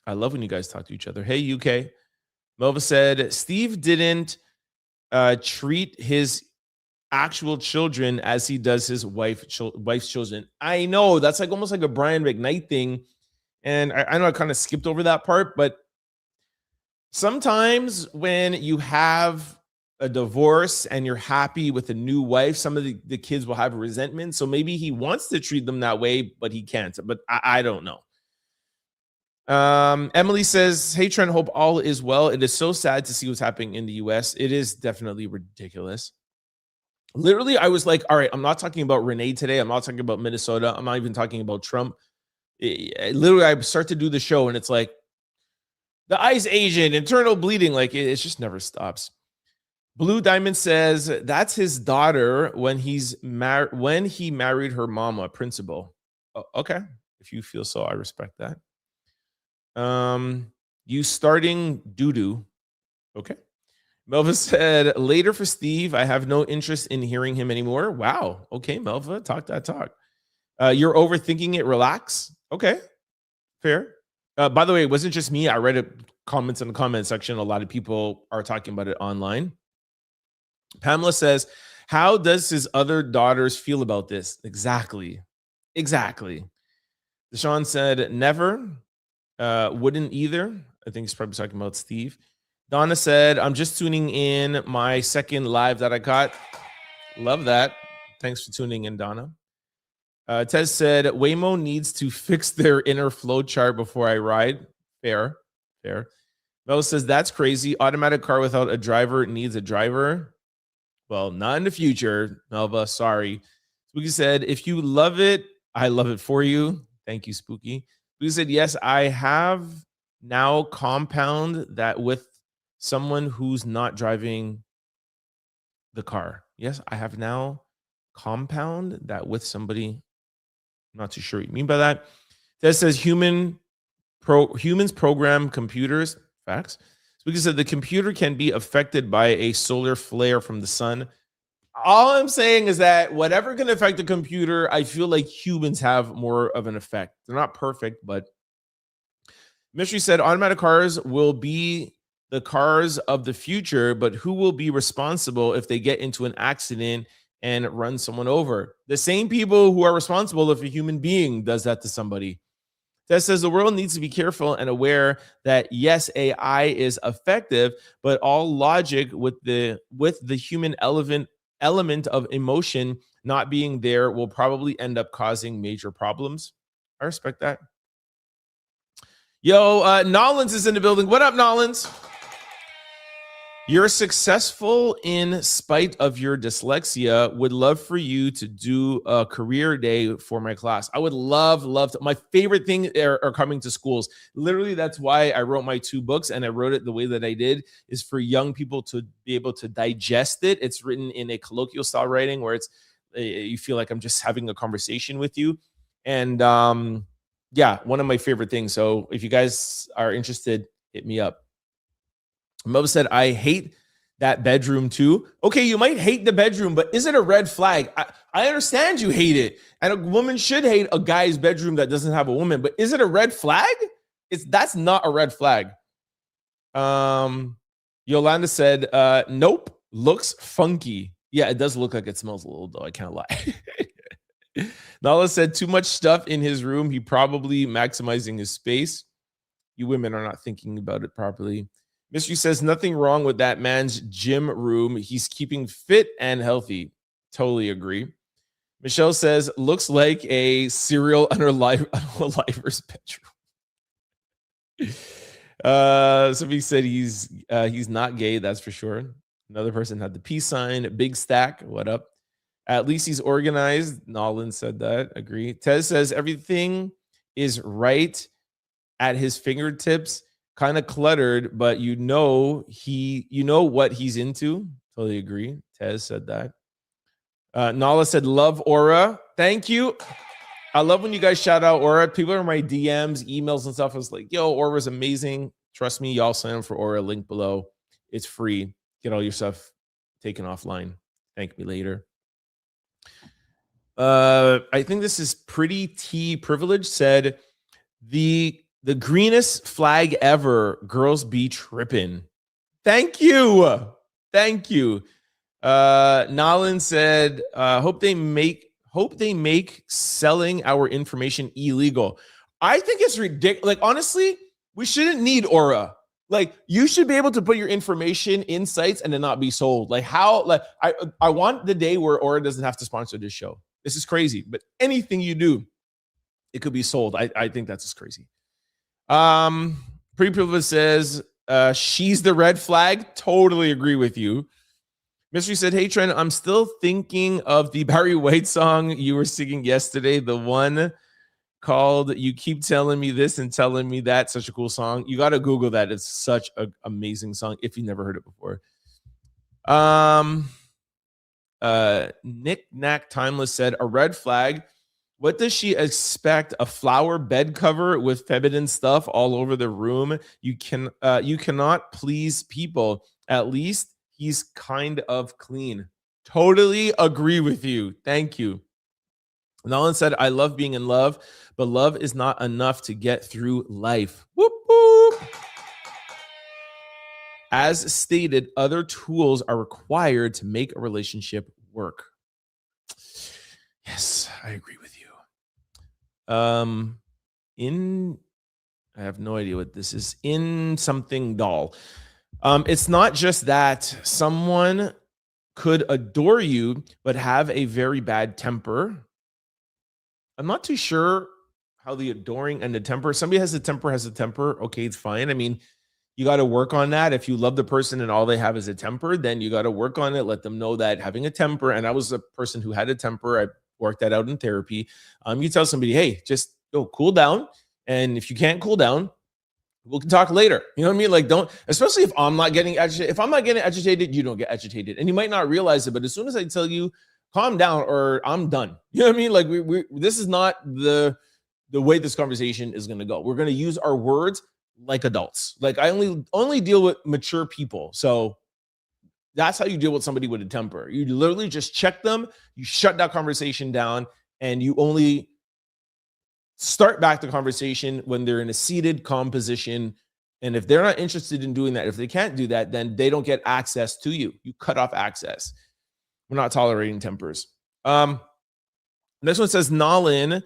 I love when you guys talk to each other. Hey, UK. Melva said, Steve didn't treat his actual children as he does his wife's children. I know, that's like almost like a Brian McKnight thing. And I know I kind of skipped over that part, but sometimes when you have a divorce and you're happy with a new wife, some of the kids will have resentment. So maybe he wants to treat them that way, but he can't. But I don't know. Emily says, hey, Trent, hope all is well. It is so sad to see what's happening in the US. It is definitely ridiculous. Literally, I was like, all right, I'm not talking about Renee today. I'm not talking about Minnesota. I'm not even talking about Trump. Literally, I start to do the show and it's like the ICE agent, internal bleeding. Like it just never stops. Blue Diamond says that's his daughter when he married her mama, principal. Oh, okay. If you feel so, I respect that. You starting doo-doo. Okay. Melva said, later for Steve, I have no interest in hearing him anymore. Wow. Okay, Melva, talk that talk. You're overthinking it. Relax. Okay. Fair. By the way, it wasn't just me. I read it, comments in the comment section. A lot of people are talking about it online. Pamela says, how does his other daughters feel about this? Exactly. Deshaun said, never. Wouldn't either. I think he's probably talking about Steve. Donna said, I'm just tuning in my second live that I got. Love that. Thanks for tuning in, Donna. Tez said, Waymo needs to fix their inner flow chart before I ride. Fair. Mel says, that's crazy. Automatic car without a driver needs a driver. Well, not in the future, Melva. Sorry. Spooky said, if you love it, I love it for you. Thank you, Spooky. Spooky said, yes, I have now compound that with someone who's not driving the car. Yes, I have now compound that with somebody. I'm not too sure what you mean by that. That says humans program computers. Facts. Spooky said the computer can be affected by a solar flare from the sun. All I'm saying is that whatever can affect the computer, I feel like humans have more of an effect. They're not perfect, but Mystery said automatic cars will be the cars of the future, but who will be responsible if they get into an accident and run someone over? The same people who are responsible if a human being does that to somebody. That says the world needs to be careful and aware that yes, AI is effective, but all logic with the human element of emotion not being there will probably end up causing major problems. I respect that. Yo, Nolans is in the building. What up, Nolans? You're successful in spite of your dyslexia. Would love for you to do a career day for my class. I would love to. My favorite thing are coming to schools. Literally, that's why I wrote my 2 books, and I wrote it the way that I did, is for young people to be able to digest it. It's written in a colloquial style writing where it's you feel like I'm just having a conversation with you. And yeah, one of my favorite things. So if you guys are interested, hit me up. Mo said, I hate that bedroom too. Okay, you might hate the bedroom, but is it a red flag? I understand you hate it. And a woman should hate a guy's bedroom that doesn't have a woman, but is it a red flag? That's not a red flag. Yolanda said, nope, looks funky. Yeah, it does look like it smells a little though, I can't lie. Nala said, too much stuff in his room. He probably maximizing his space. You women are not thinking about it properly. Mystery says, nothing wrong with that man's gym room. He's keeping fit and healthy. Totally agree. Michelle says, looks like a serial unaliver's bedroom. Somebody said he's not gay, that's for sure. Another person had the peace sign. Big stack, what up? At least he's organized. Nolan said that. Agree. Tez says everything is right at his fingertips. Kind of cluttered, but you know what he's into. Totally agree. Tez said that. Nala said, love Aura. Thank you. I love when you guys shout out Aura. People are in my DMs, emails, and stuff. I was like, yo, Aura's amazing. Trust me, y'all sign up for Aura. Link below. It's free. Get all your stuff taken offline. Thank me later. I think this is Pretty T Privilege said, the greenest flag ever. Girls be tripping. Thank you. Thank you. Nolan said, hope they make selling our information illegal. I think it's ridiculous. Like, honestly, we shouldn't need Aura. Like, you should be able to put your information in sites and then not be sold. Like, how? Like, I want the day where Aura doesn't have to sponsor this show. This is crazy. But anything you do, it could be sold. I think that's just crazy. Pretty Privilege says, she's the red flag. Totally agree with you. Mystery said, hey, Trent, I'm still thinking of the Barry White song you were singing yesterday, the one called You Keep Telling Me This and Telling Me That. Such a cool song. You got to Google that. It's such an amazing song if you never heard it before. Nick Knack Timeless said, a red flag. What does she expect? A flower bed cover with feminine stuff all over the room? You cannot please people. At least he's kind of clean. Totally agree with you. Thank you. Nolan said, I love being in love, but love is not enough to get through life. Whoop, whoop. As stated, other tools are required to make a relationship work. Yes, I agree with you. I have no idea what this is. In something doll. It's not just that someone could adore you, but have a very bad temper. I'm not too sure how the adoring and the temper. Somebody has a temper. Okay, it's fine. I mean, you got to work on that. If you love the person and all they have is a temper, then you got to work on it. Let them know that having a temper, and I was a person who had a temper. I worked that out in therapy. You tell somebody, hey, just cool down. And if you can't cool down, we can talk later. You know what I mean? Like, don't, especially if I'm not getting agitated. If I'm not getting agitated, you don't get agitated. And you might not realize it, but as soon as I tell you, calm down or I'm done. You know what I mean? Like, this is not the way this conversation is going to go. We're going to use our words like adults. Like, I only deal with mature people. So that's how you deal with somebody with a temper. You literally just check them, you shut that conversation down, and you only start back the conversation when they're in a seated, calm position. And if they're not interested in doing that, if they can't do that, then they don't get access to you. You cut off access. We're not tolerating tempers. Next one says, Nalin,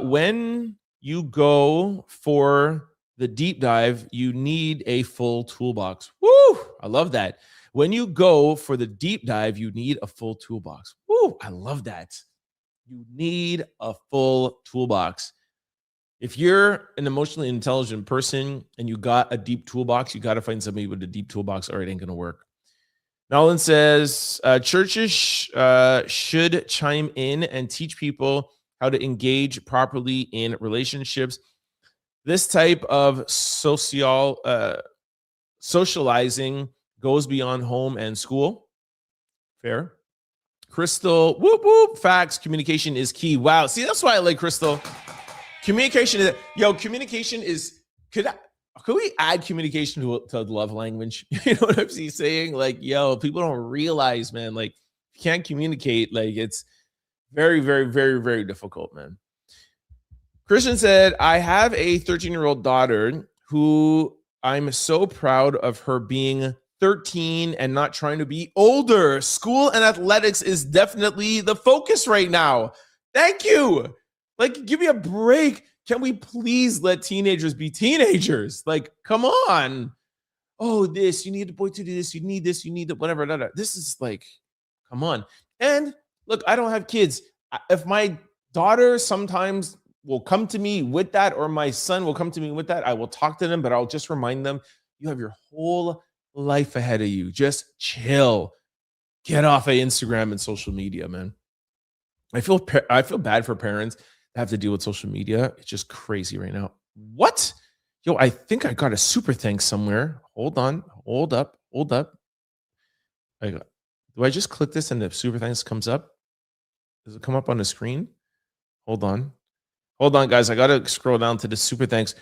when you go for the deep dive, you need a full toolbox. Woo! I love that. When you go for the deep dive, you need a full toolbox. Woo! I love that. You need a full toolbox. If you're an emotionally intelligent person and you got a deep toolbox, you got to find somebody with a deep toolbox or it ain't going to work. Nolan says, churches should chime in and teach people how to engage properly in relationships. This type of socializing goes beyond home and school. Fair. Crystal, whoop, whoop, facts. Communication is key. Wow. See, that's why I like Crystal. Communication is, could we add communication to the love language? You know what I'm saying? Like, people don't realize, man, like, if you can't communicate, like, it's very, very, very, very difficult, man. Christian said, I have a 13-year-old daughter who I'm so proud of her being 13 and not trying to be older. School and athletics is definitely the focus right now. Thank you. Like, give me a break. Can we please let teenagers be teenagers? Like, come on. Oh, you need a boy to do this. You need this. You need that, whatever. Blah, blah. This is like, come on. And look, I don't have kids. If my daughter sometimes will come to me with that, or my son will come to me with that, I will talk to them, but I'll just remind them, you have your whole life ahead of you. Just chill. Get off of Instagram and social media, man. I feel bad for parents that have to deal with social media. It's just crazy right now. What? Yo, I think I got a super thanks somewhere. Hold on. Hold up. Do I just click this and the super thanks comes up? Does it come up on the screen? Hold on, guys. I gotta scroll down to the super thanks.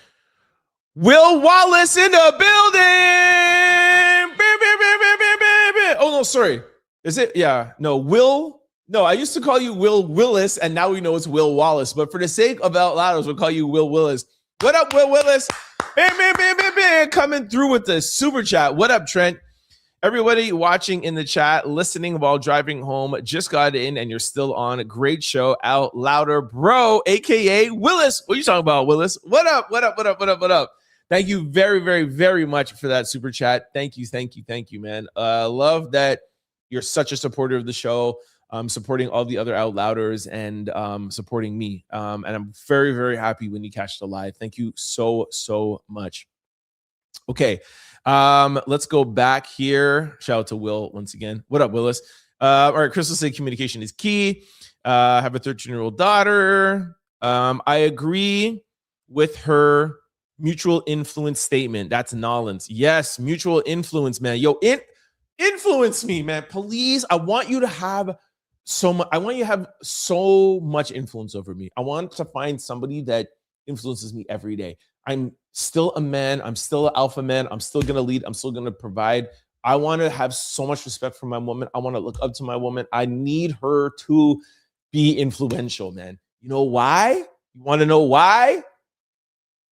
Will Wallace in the building. Oh no, sorry. Is it? Yeah. No, Will. No, I used to call you Will Willis, and now we know it's Will Wallace. But for the sake of Out Louders, we'll call you Will Willis. What up, Will Willis? Coming through with the super chat. What up, Trent? Everybody watching in the chat, listening while driving home, just got in and you're still on. Great show. Out Louder, bro, aka Willis. What are you talking about, Willis? What up? What up? What up? What up? What up? Thank you very, very, very much for that super chat. Thank you, man. Love that you're such a supporter of the show. Supporting all the other Out Louders and supporting me. And I'm very, very happy when you catch the live. Thank you so, so much. Okay, let's go back here. Shout out to Will once again. What up, Willis? All right, Crystal said communication is key. I have a 13-year-old daughter. I agree with her mutual influence statement. That's Nollins. Yes, mutual influence, man. Yo, influence me, man. Please, I want you to have so much. I want you to have so much influence over me. I want to find somebody that influences me every day. I'm still a man. I'm still an alpha man. I'm still going to lead. I'm still going to provide. I want to have so much respect for my woman. I want to look up to my woman. I need her to be influential, man. You know why? You want to know why?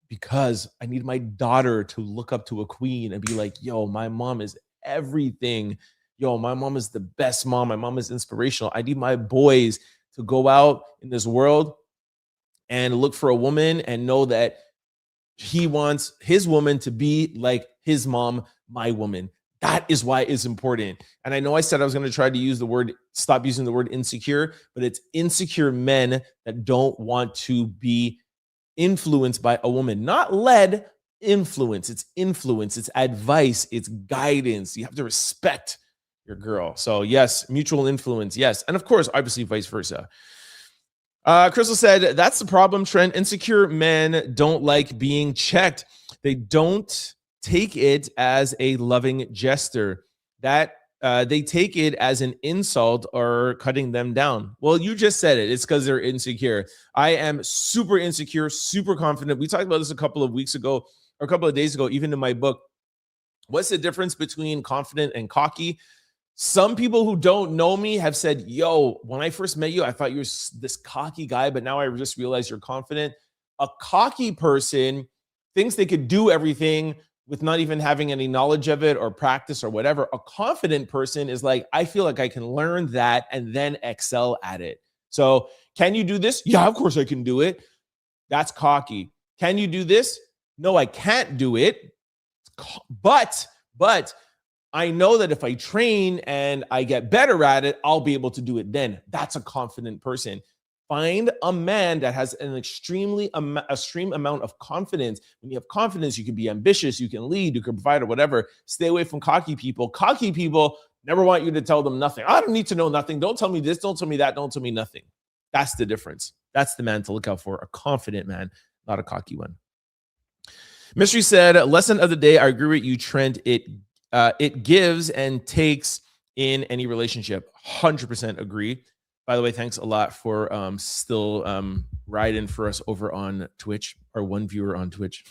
Because I need my daughter to look up to a queen and be like, yo, my mom is everything. Yo, my mom is the best mom. My mom is inspirational. I need my boys to go out in this world and look for a woman and know that he wants his woman to be like his mom, my woman. That is why it's important. And I know I said I was going to try to stop using the word insecure, but it's insecure men that don't want to be influenced by a woman, not led. Influence. It's influence. It's advice. It's guidance. You have to respect your girl. So yes, mutual influence. Yes. And of course, obviously vice versa. Crystal said, that's the problem, Trent. Insecure men don't like being checked. They don't take it as a loving gesture. That they take it as an insult or cutting them down. Well, you just said it. It's because they're insecure. I am super insecure, super confident. We talked about this a couple of weeks ago or a couple of days ago, even in my book. What's the difference between confident and cocky? Some people who don't know me have said, yo, when I first met you, I thought you were this cocky guy, but now I just realized you're confident. A cocky person thinks they could do everything with not even having any knowledge of it or practice or whatever. A confident person is like, I feel like I can learn that and then excel at it. So can you do this? Yeah, of course I can do it. That's cocky. Can you do this? No, I can't do it. But I know that if I train and I get better at it, I'll be able to do it then. That's a confident person. Find a man that has an extreme amount of confidence. When you have confidence, you can be ambitious, you can lead, you can provide or whatever. Stay away from cocky people. Cocky people never want you to tell them nothing. I don't need to know nothing. Don't tell me this. Don't tell me that. Don't tell me nothing. That's the difference. That's the man to look out for. A confident man, not a cocky one. Mystery said, lesson of the day. I agree with you, Trent. It gives and takes in any relationship. 100% agree. By the way, thanks a lot for still riding for us over on Twitch, our one viewer on Twitch.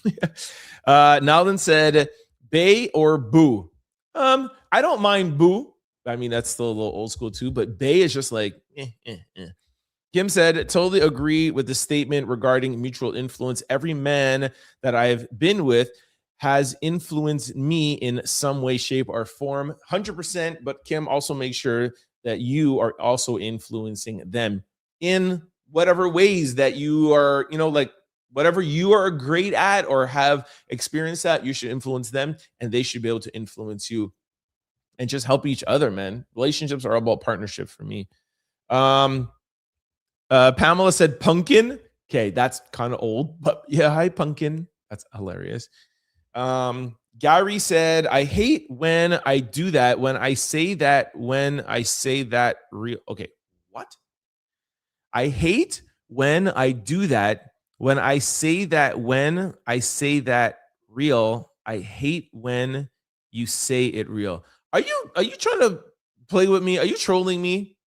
Nalden said, bae or boo? I don't mind boo. I mean, that's still a little old school too, but bae is just like, Kim said, totally agree with the statement regarding mutual influence. Every man that I've been with has influenced me in some way, shape, or form. 100%. But Kim, also make sure that you are also influencing them in whatever ways that you are, like whatever you are great at or have experienced at, you should influence them and they should be able to influence you and just help each other, man. Relationships are all about partnership for me. Pamela said pumpkin. Okay, that's kind of old, but yeah, hi, pumpkin. That's hilarious. Gary said, I hate when I do that, when I say that real. Okay, what? I hate when I do that, when I say that real. I hate when you say it real. Are you trying to play with me? Are you trolling me?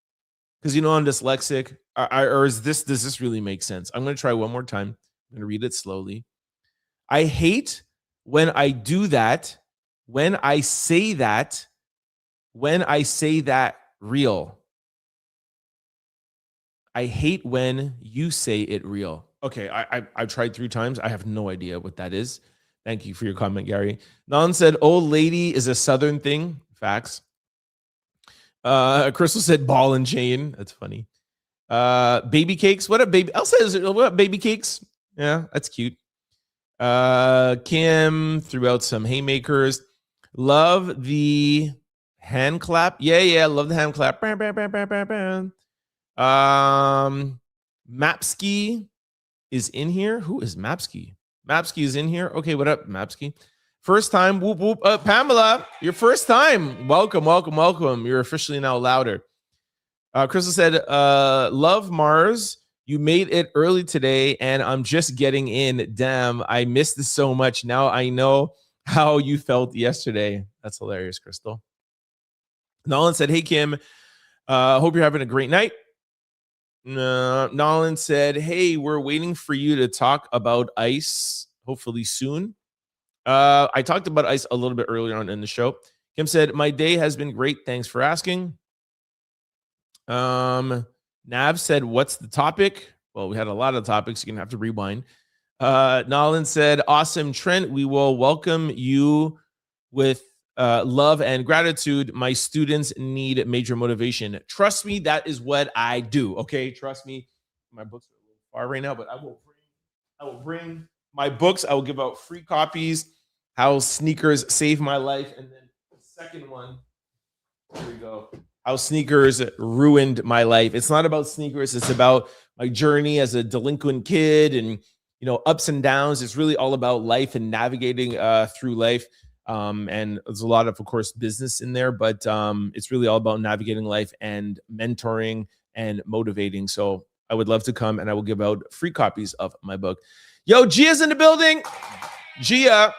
because you know I'm dyslexic. Or does this really make sense? I'm going to try one more time. I'm going to read it slowly. I hate when I do that, when I say that real. I hate when you say it real. Okay, I've tried 3 times. I have no idea what that is. Thank you for your comment, Gary. Nan said, old lady is a Southern thing. Facts. Crystal said, ball and chain. That's funny. Baby cakes. What up, baby? Elsa says, what up, baby cakes? Yeah, that's cute. Kim threw out some haymakers. Love the hand clap. Yeah, love the hand clap. Mapski is in here. Who is Mapski? Mapski is in here. Okay, what up, Mapski? First time, whoop, whoop. Pamela, your first time. Welcome. You're officially now louder. Crystal said, love Mars. You made it early today, and I'm just getting in. Damn, I missed this so much. Now I know how you felt yesterday. That's hilarious, Crystal. Nolan said, hey, Kim. Hope you're having a great night. Nolan said, hey, we're waiting for you to talk about ICE, hopefully soon. I talked about ICE a little bit earlier on in the show. Kim said, my day has been great. Thanks for asking. Nav said, what's the topic? Well, we had a lot of topics. You're going to have to rewind. Nolan said, awesome, Trent. We will welcome you with love and gratitude. My students need major motivation. Trust me, that is what I do. Okay, trust me. My books are a little far right now, but I will bring my books. I will give out free copies. How sneakers saved my life, and then the second one. Here we go. How sneakers ruined my life. It's not about sneakers. It's about my journey as a delinquent kid, and ups and downs. It's really all about life and navigating through life. And there's a lot of course, business in there, but it's really all about navigating life and mentoring and motivating. So I would love to come, and I will give out free copies of my book. Yo, Gia's in the building. Gia,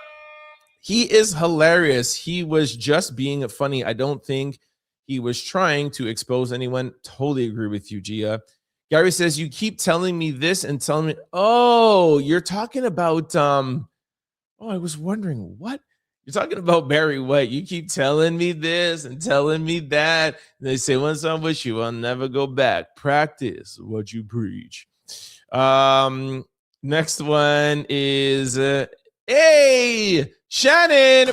he is hilarious. He was just being funny. I don't think he was trying to expose anyone. Totally agree with you, Gia. Gary says, you keep telling me this and telling me, oh, you're talking about, I was wondering what? You're talking about Barry White. You keep telling me this and telling me that. And they say, once I'm with you, I'll never go back. Practice what you preach. Next one is, hey, Shannon.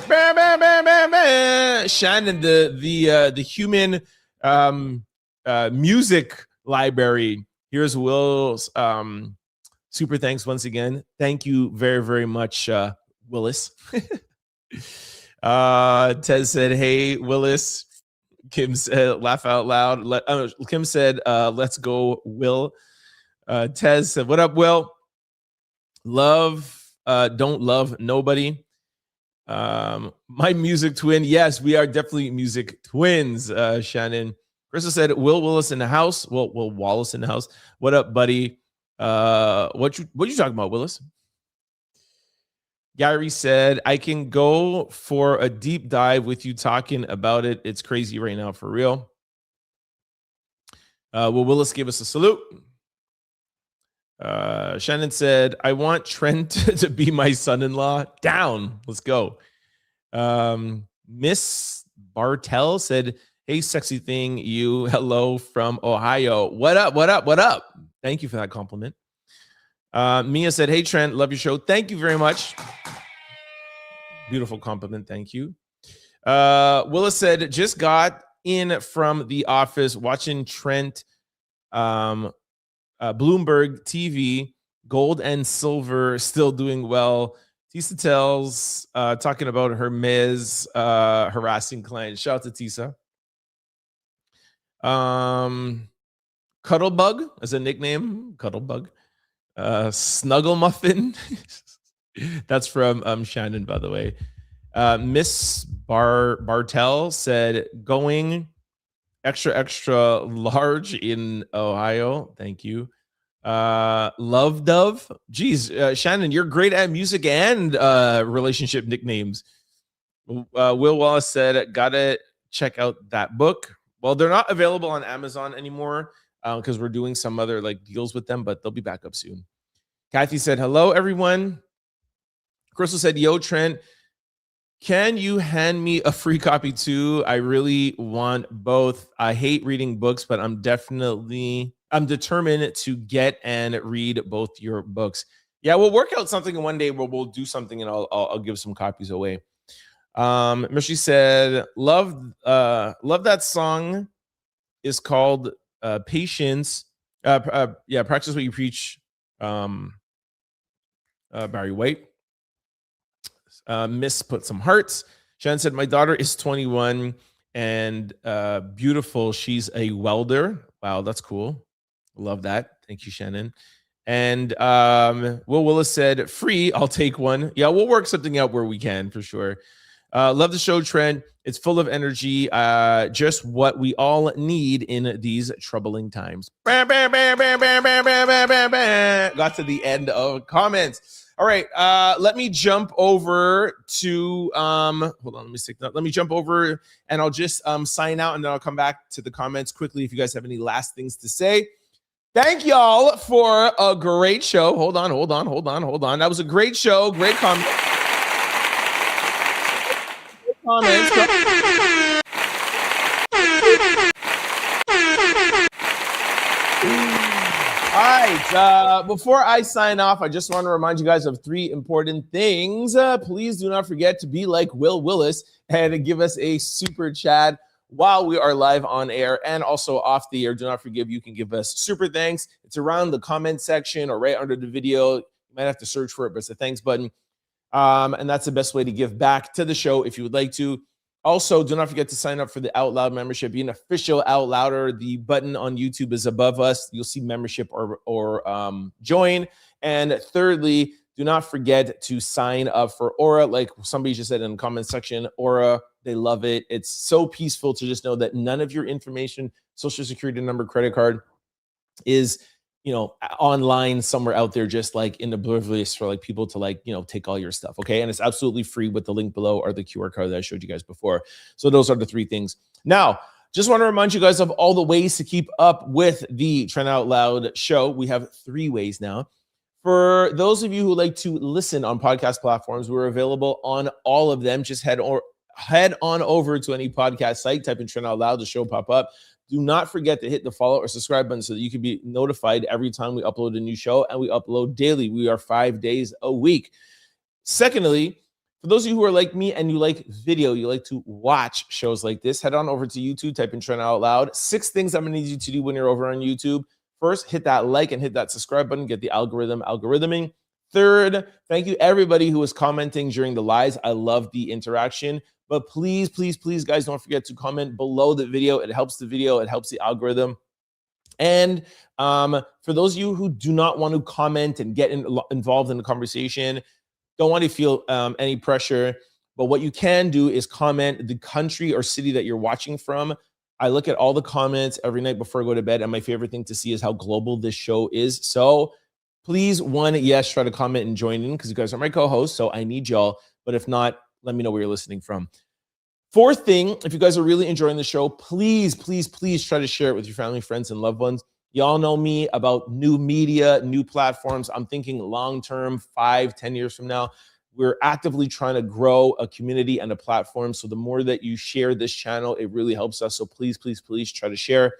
Shannon, the human music library. Here's Will's super thanks once again. Thank you very, very much, Willis. Tez said, hey, Willis. Kim said, laugh out loud. Kim said, let's go, Will. Tez said, what up, Will? Love, don't love nobody. My music twin. Yes, we are definitely music twins, Shannon. Crystal said, Will Willis in the house. Will Wallace in the house. What up, buddy? What you talking about, Willis? Gary said, I can go for a deep dive with you talking about it. It's crazy right now, for real. Will Willis gave us a salute. Shannon said, I want Trent to be my son-in-law. Down. Let's go. Miss Bartell said, hey, sexy thing, you. Hello from Ohio. What up? Thank you for that compliment. Mia said, hey, Trent, love your show. Thank you very much. Beautiful compliment. Thank you. Willis said, just got in from the office watching Trent Bloomberg TV, gold and silver, still doing well. Tisa tells, talking about her Miz harassing client. Shout out to Tisa. Cuddlebug as a nickname. Cuddlebug. Snuggle Muffin. That's from Shannon, by the way. Miss Bartell said, going extra large in Ohio. Thank you. Love Dove. Geez, Shannon, you're great at music and relationship nicknames. Will Wallace said, gotta check out that book. Well, they're not available on Amazon anymore because we're doing some other like deals with them, but they'll be back up soon. Kathy said, hello, everyone. Crystal said, yo, Trent, can you hand me a free copy too? I really want both. I hate reading books, but I'm determined to get and read both your books. Yeah, we'll work out something in one day where we'll do something and I'll give some copies away. Mishi said, love that song is called Patience. Practice what you preach. Barry White. Miss put some hearts. Shannon said, my daughter is 21 and beautiful. She's a welder. Wow, that's cool. Love that. Thank you, Shannon. And Will Willis said, free, I'll take one. Yeah, we'll work something out where we can for sure. Love the show, Trent. It's full of energy. Just what we all need in these troubling times. Got to the end of comments. All right, let me jump over to hold on, let me stick that. Let me jump over and I'll just sign out and then I'll come back to the comments quickly if you guys have any last things to say. Thank y'all for a great show. Hold on. That was a great show. Great comments. All right. Before I sign off, I just want to remind you guys of 3 important things. Please do not forget to be like Will Willis and give us a super chat while we are live on air and also off the air. Do not forget you can give us super thanks. It's around the comment section or right under the video. You might have to search for it, but it's a thanks button. And that's the best way to give back to the show if you would like to. Also, do not forget to sign up for the Out Loud membership. Be an official Out Louder. The button on YouTube is above us. You'll see membership or join. And thirdly, do not forget to sign up for Aura. Like somebody just said in the comment section, Aura, they love it. It's so peaceful to just know that none of your information, social security number, credit card, is online somewhere out there, just like in oblivious for like people to like, take all your stuff. Okay. And it's absolutely free with the link below or the QR code that I showed you guys before. So those are the 3 things. Now, just want to remind you guys of all the ways to keep up with the Trent Out Loud show. We have 3 ways now. For those of you who like to listen on podcast platforms, we're available on all of them. Just head on over to any podcast site, type in Trent Out Loud, the show pop up. Do not forget to hit the follow or subscribe button so that you can be notified every time we upload a new show, and we upload daily. We are 5 days a week. Secondly, for those of you who are like me and you like video, you like to watch shows like this, head on over to YouTube, type in Trent Out Loud. 6 things I'm going to need you to do when you're over on YouTube. First, hit that like and hit that subscribe button, get the algorithming. Third, thank you everybody who was commenting during the lives. I love the interaction. But please, guys, don't forget to comment below the video. It helps the video. It helps the algorithm. And for those of you who do not want to comment and get involved in the conversation, don't want to feel any pressure. But what you can do is comment the country or city that you're watching from. I look at all the comments every night before I go to bed. And my favorite thing to see is how global this show is. So please, yes, try to comment and join in because you guys are my co-hosts. So I need y'all. But if not, let me know where you're listening from. 4th thing, if you guys are really enjoying the show, please try to share it with your family, friends, and loved ones. Y'all know me about new media, new platforms. I'm thinking long-term, 5-10 years from now. We're actively trying to grow a community and a platform. So the more that you share this channel, it really helps us. So please try to share.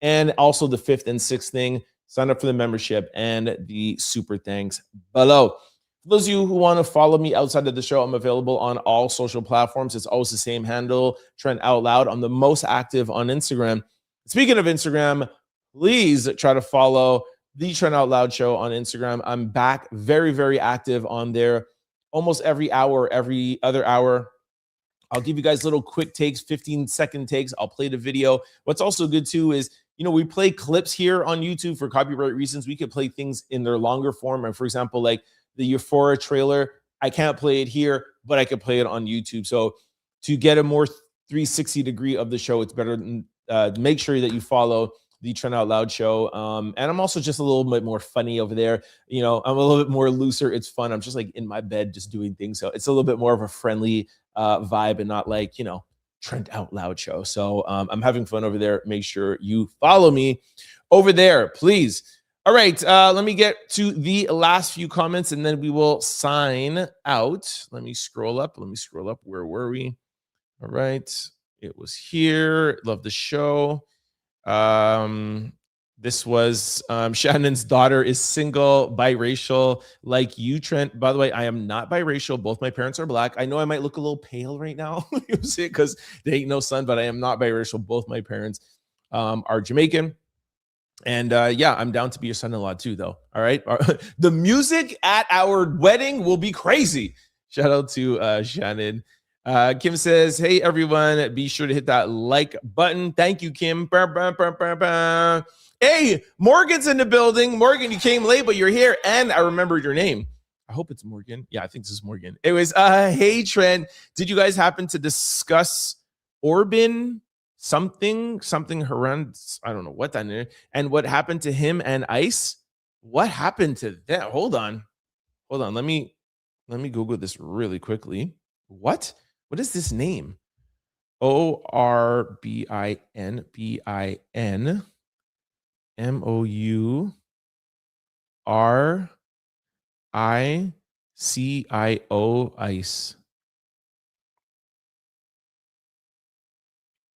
And also the 5th and 6th thing, sign up for the membership and the super thanks below. For those of you who want to follow me outside of the show, I'm available on all social platforms. It's always the same handle, Trent Out Loud. I'm the most active on Instagram. Speaking of Instagram, please try to follow the Trent Out Loud show on Instagram. I'm back very, very active on there. Almost every hour, every other hour. I'll give you guys little quick takes, 15-second takes. I'll play the video. What's also good too is, we play clips here on YouTube for copyright reasons. We could play things in their longer form. And for example, like the Euphoria trailer, I can't play it here, but I can play it on YouTube. So to get a more 360 degree of the show, it's better to make sure that you follow the Trent Out Loud show. And I'm also just a little bit more funny over there. I'm a little bit more looser. It's fun. I'm just like in my bed, just doing things. So it's a little bit more of a friendly vibe and not like, Trent Out Loud show. So I'm having fun over there. Make sure you follow me over there, please. All right, let me get to the last few comments and then we will sign out. Let me scroll up. Where were we? All right, it was here. Love the show. This was Shannon's daughter is single, biracial, like you, Trent. By the way, I am not biracial. Both my parents are black. I know I might look a little pale right now, you see, because they ain't no sun, but I am not biracial. Both my parents are Jamaican. And yeah, I'm down to be your son-in-law too, though. All right. The music at our wedding will be crazy. Shout out to Shannon. Kim says, hey, everyone, be sure to hit that like button. Thank you, Kim. Hey, Morgan's in the building. Morgan, you came late, but you're here. And I remembered your name. I hope it's Morgan. Yeah, I think this is Morgan. Anyways, hey, Trent, did you guys happen to discuss Orban? Something horrendous. I don't know what that is. And what happened to him and Ice? What happened to that? Hold on. Let me Google this really quickly. What is this name? Orbin Mouricio Ice.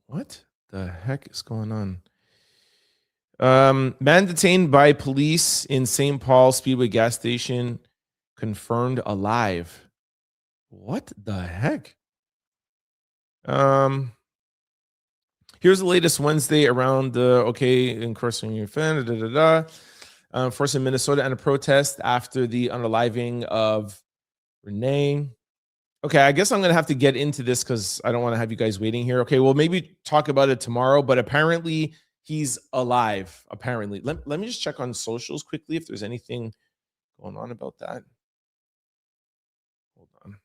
What the heck is going on? Man detained by police in St. Paul Speedway gas station, confirmed alive. What the heck? Here's the latest Wednesday around the incarcerating your fan, force in Minnesota and a protest after the unaliving of Renee. Okay, I guess I'm going to have to get into this because I don't want to have you guys waiting here. Okay, well, maybe talk about it tomorrow, but apparently he's alive, apparently. Let me just check on socials quickly if there's anything going on about that. Hold on.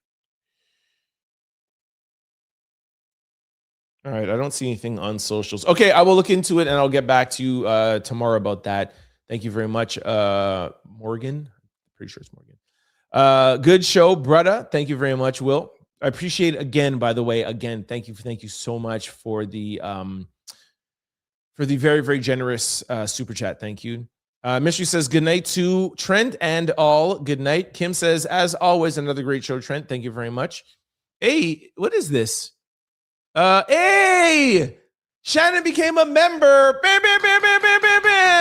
All right, I don't see anything on socials. Okay, I will look into it and I'll get back to you tomorrow about that. Thank you very much, Morgan. Pretty sure it's Morgan. Good show, brother. Thank you very much, Will. I appreciate again, by the way, thank you so much for the very, very generous super chat. Thank you. Mystery says good night to Trent and all. Good night. Kim says, as always, another great show, Trent. Thank you very much. Hey, what is this? Hey, Shannon became a member.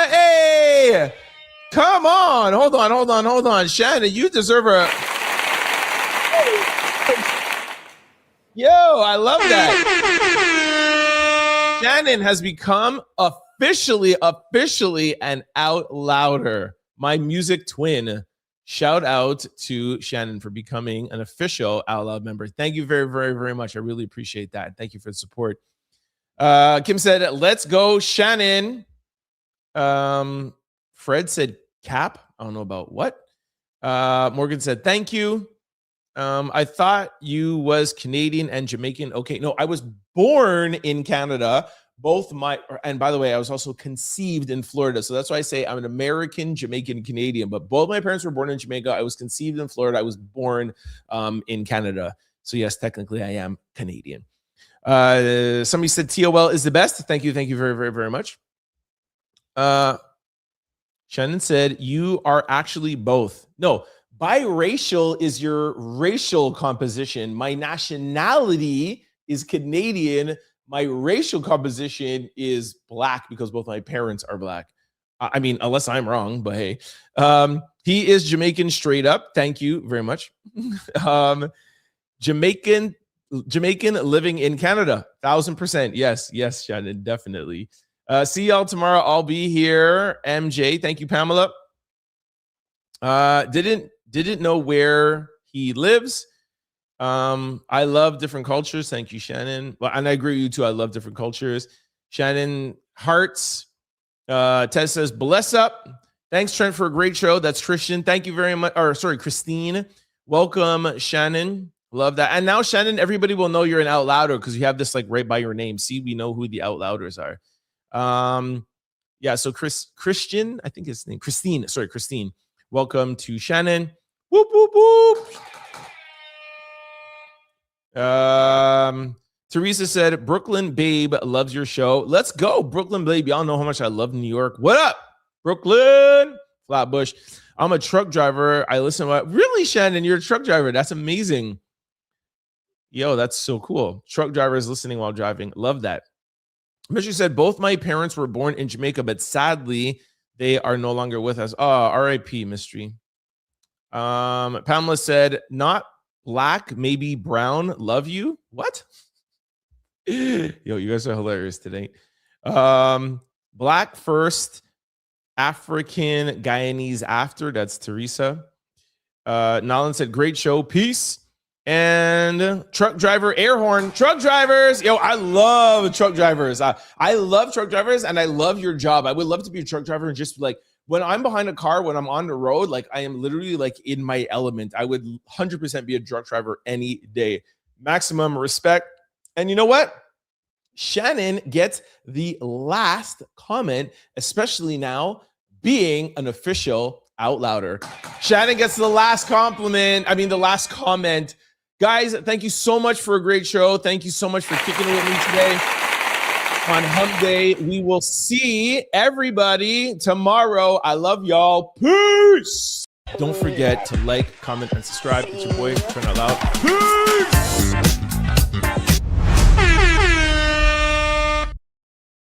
Hey. Come on. Hold on. Shannon, you deserve a... Yo, I love that. Shannon has become officially an Out Louder, my music twin. Shout out to Shannon for becoming an official Out Loud member. Thank you very, very, very much. I really appreciate that. Thank you for the support. Kim said, let's go, Shannon. Fred said, cap. I don't know about what. Morgan said, thank you. I thought you was Canadian and Jamaican. Okay, no, I was born in Canada. And by the way, I was also conceived in Florida. So that's why I say I'm an American, Jamaican, Canadian. But both my parents were born in Jamaica. I was conceived in Florida. I was born in Canada. So yes, technically I am Canadian. Somebody said TOL is the best. Thank you very, very, very much. Shannon said, you are actually both. No, biracial is your racial composition. My nationality is Canadian. My racial composition is black because both my parents are black. I mean, unless I'm wrong, but hey. He is Jamaican straight up. Thank you very much. Jamaican living in Canada. 1000%. Yes, Shannon, definitely. See y'all tomorrow. I'll be here. MJ, thank you, Pamela. Didn't know where he lives. I love different cultures. Thank you, Shannon. Well, and I agree with you too. I love different cultures. Shannon hearts. Ted says, bless up. Thanks, Trent, for a great show. That's Christian. Thank you very much. Christine. Welcome, Shannon. Love that. And now, Shannon, everybody will know you're an Out Louder because you have this like right by your name. See, we know who the Out Louders are. Yeah, so Christian, I think his name, Christine. Welcome to Shannon. Whoop, whoop, whoop. Teresa said, Brooklyn Babe loves your show. Let's go, Brooklyn Babe. Y'all know how much I love New York. What up, Brooklyn? Flatbush. I'm a truck driver. I listen to really, Shannon, you're a truck driver. That's amazing. Yo, that's so cool. Truck drivers listening while driving. Love that. Mystery said, both my parents were born in Jamaica, but sadly, they are no longer with us. Oh, R.I.P. Mystery. Pamela said, not black, maybe brown. Love you. What? Yo, you guys are hilarious today. Black first, African Guyanese after. That's Teresa. Nolan said, great show. Peace. And truck driver air horn. Truck drivers. Yo, I love truck drivers. I love truck drivers, and I love your job. I would love to be a truck driver and just like when I'm behind a car, when I'm on the road, like I am literally like in my element. I would 100% be a truck driver any day. Maximum respect. And you know what? Shannon gets the last comment, especially now being an official Out Louder. Shannon gets the last compliment. I mean, the last comment. Guys, thank you so much for a great show. Thank you so much for kicking it with me today on Hump Day. We will see everybody tomorrow. I love y'all. Peace. Don't forget to like, comment, and subscribe. It's your boy, Turn Out Loud. Peace.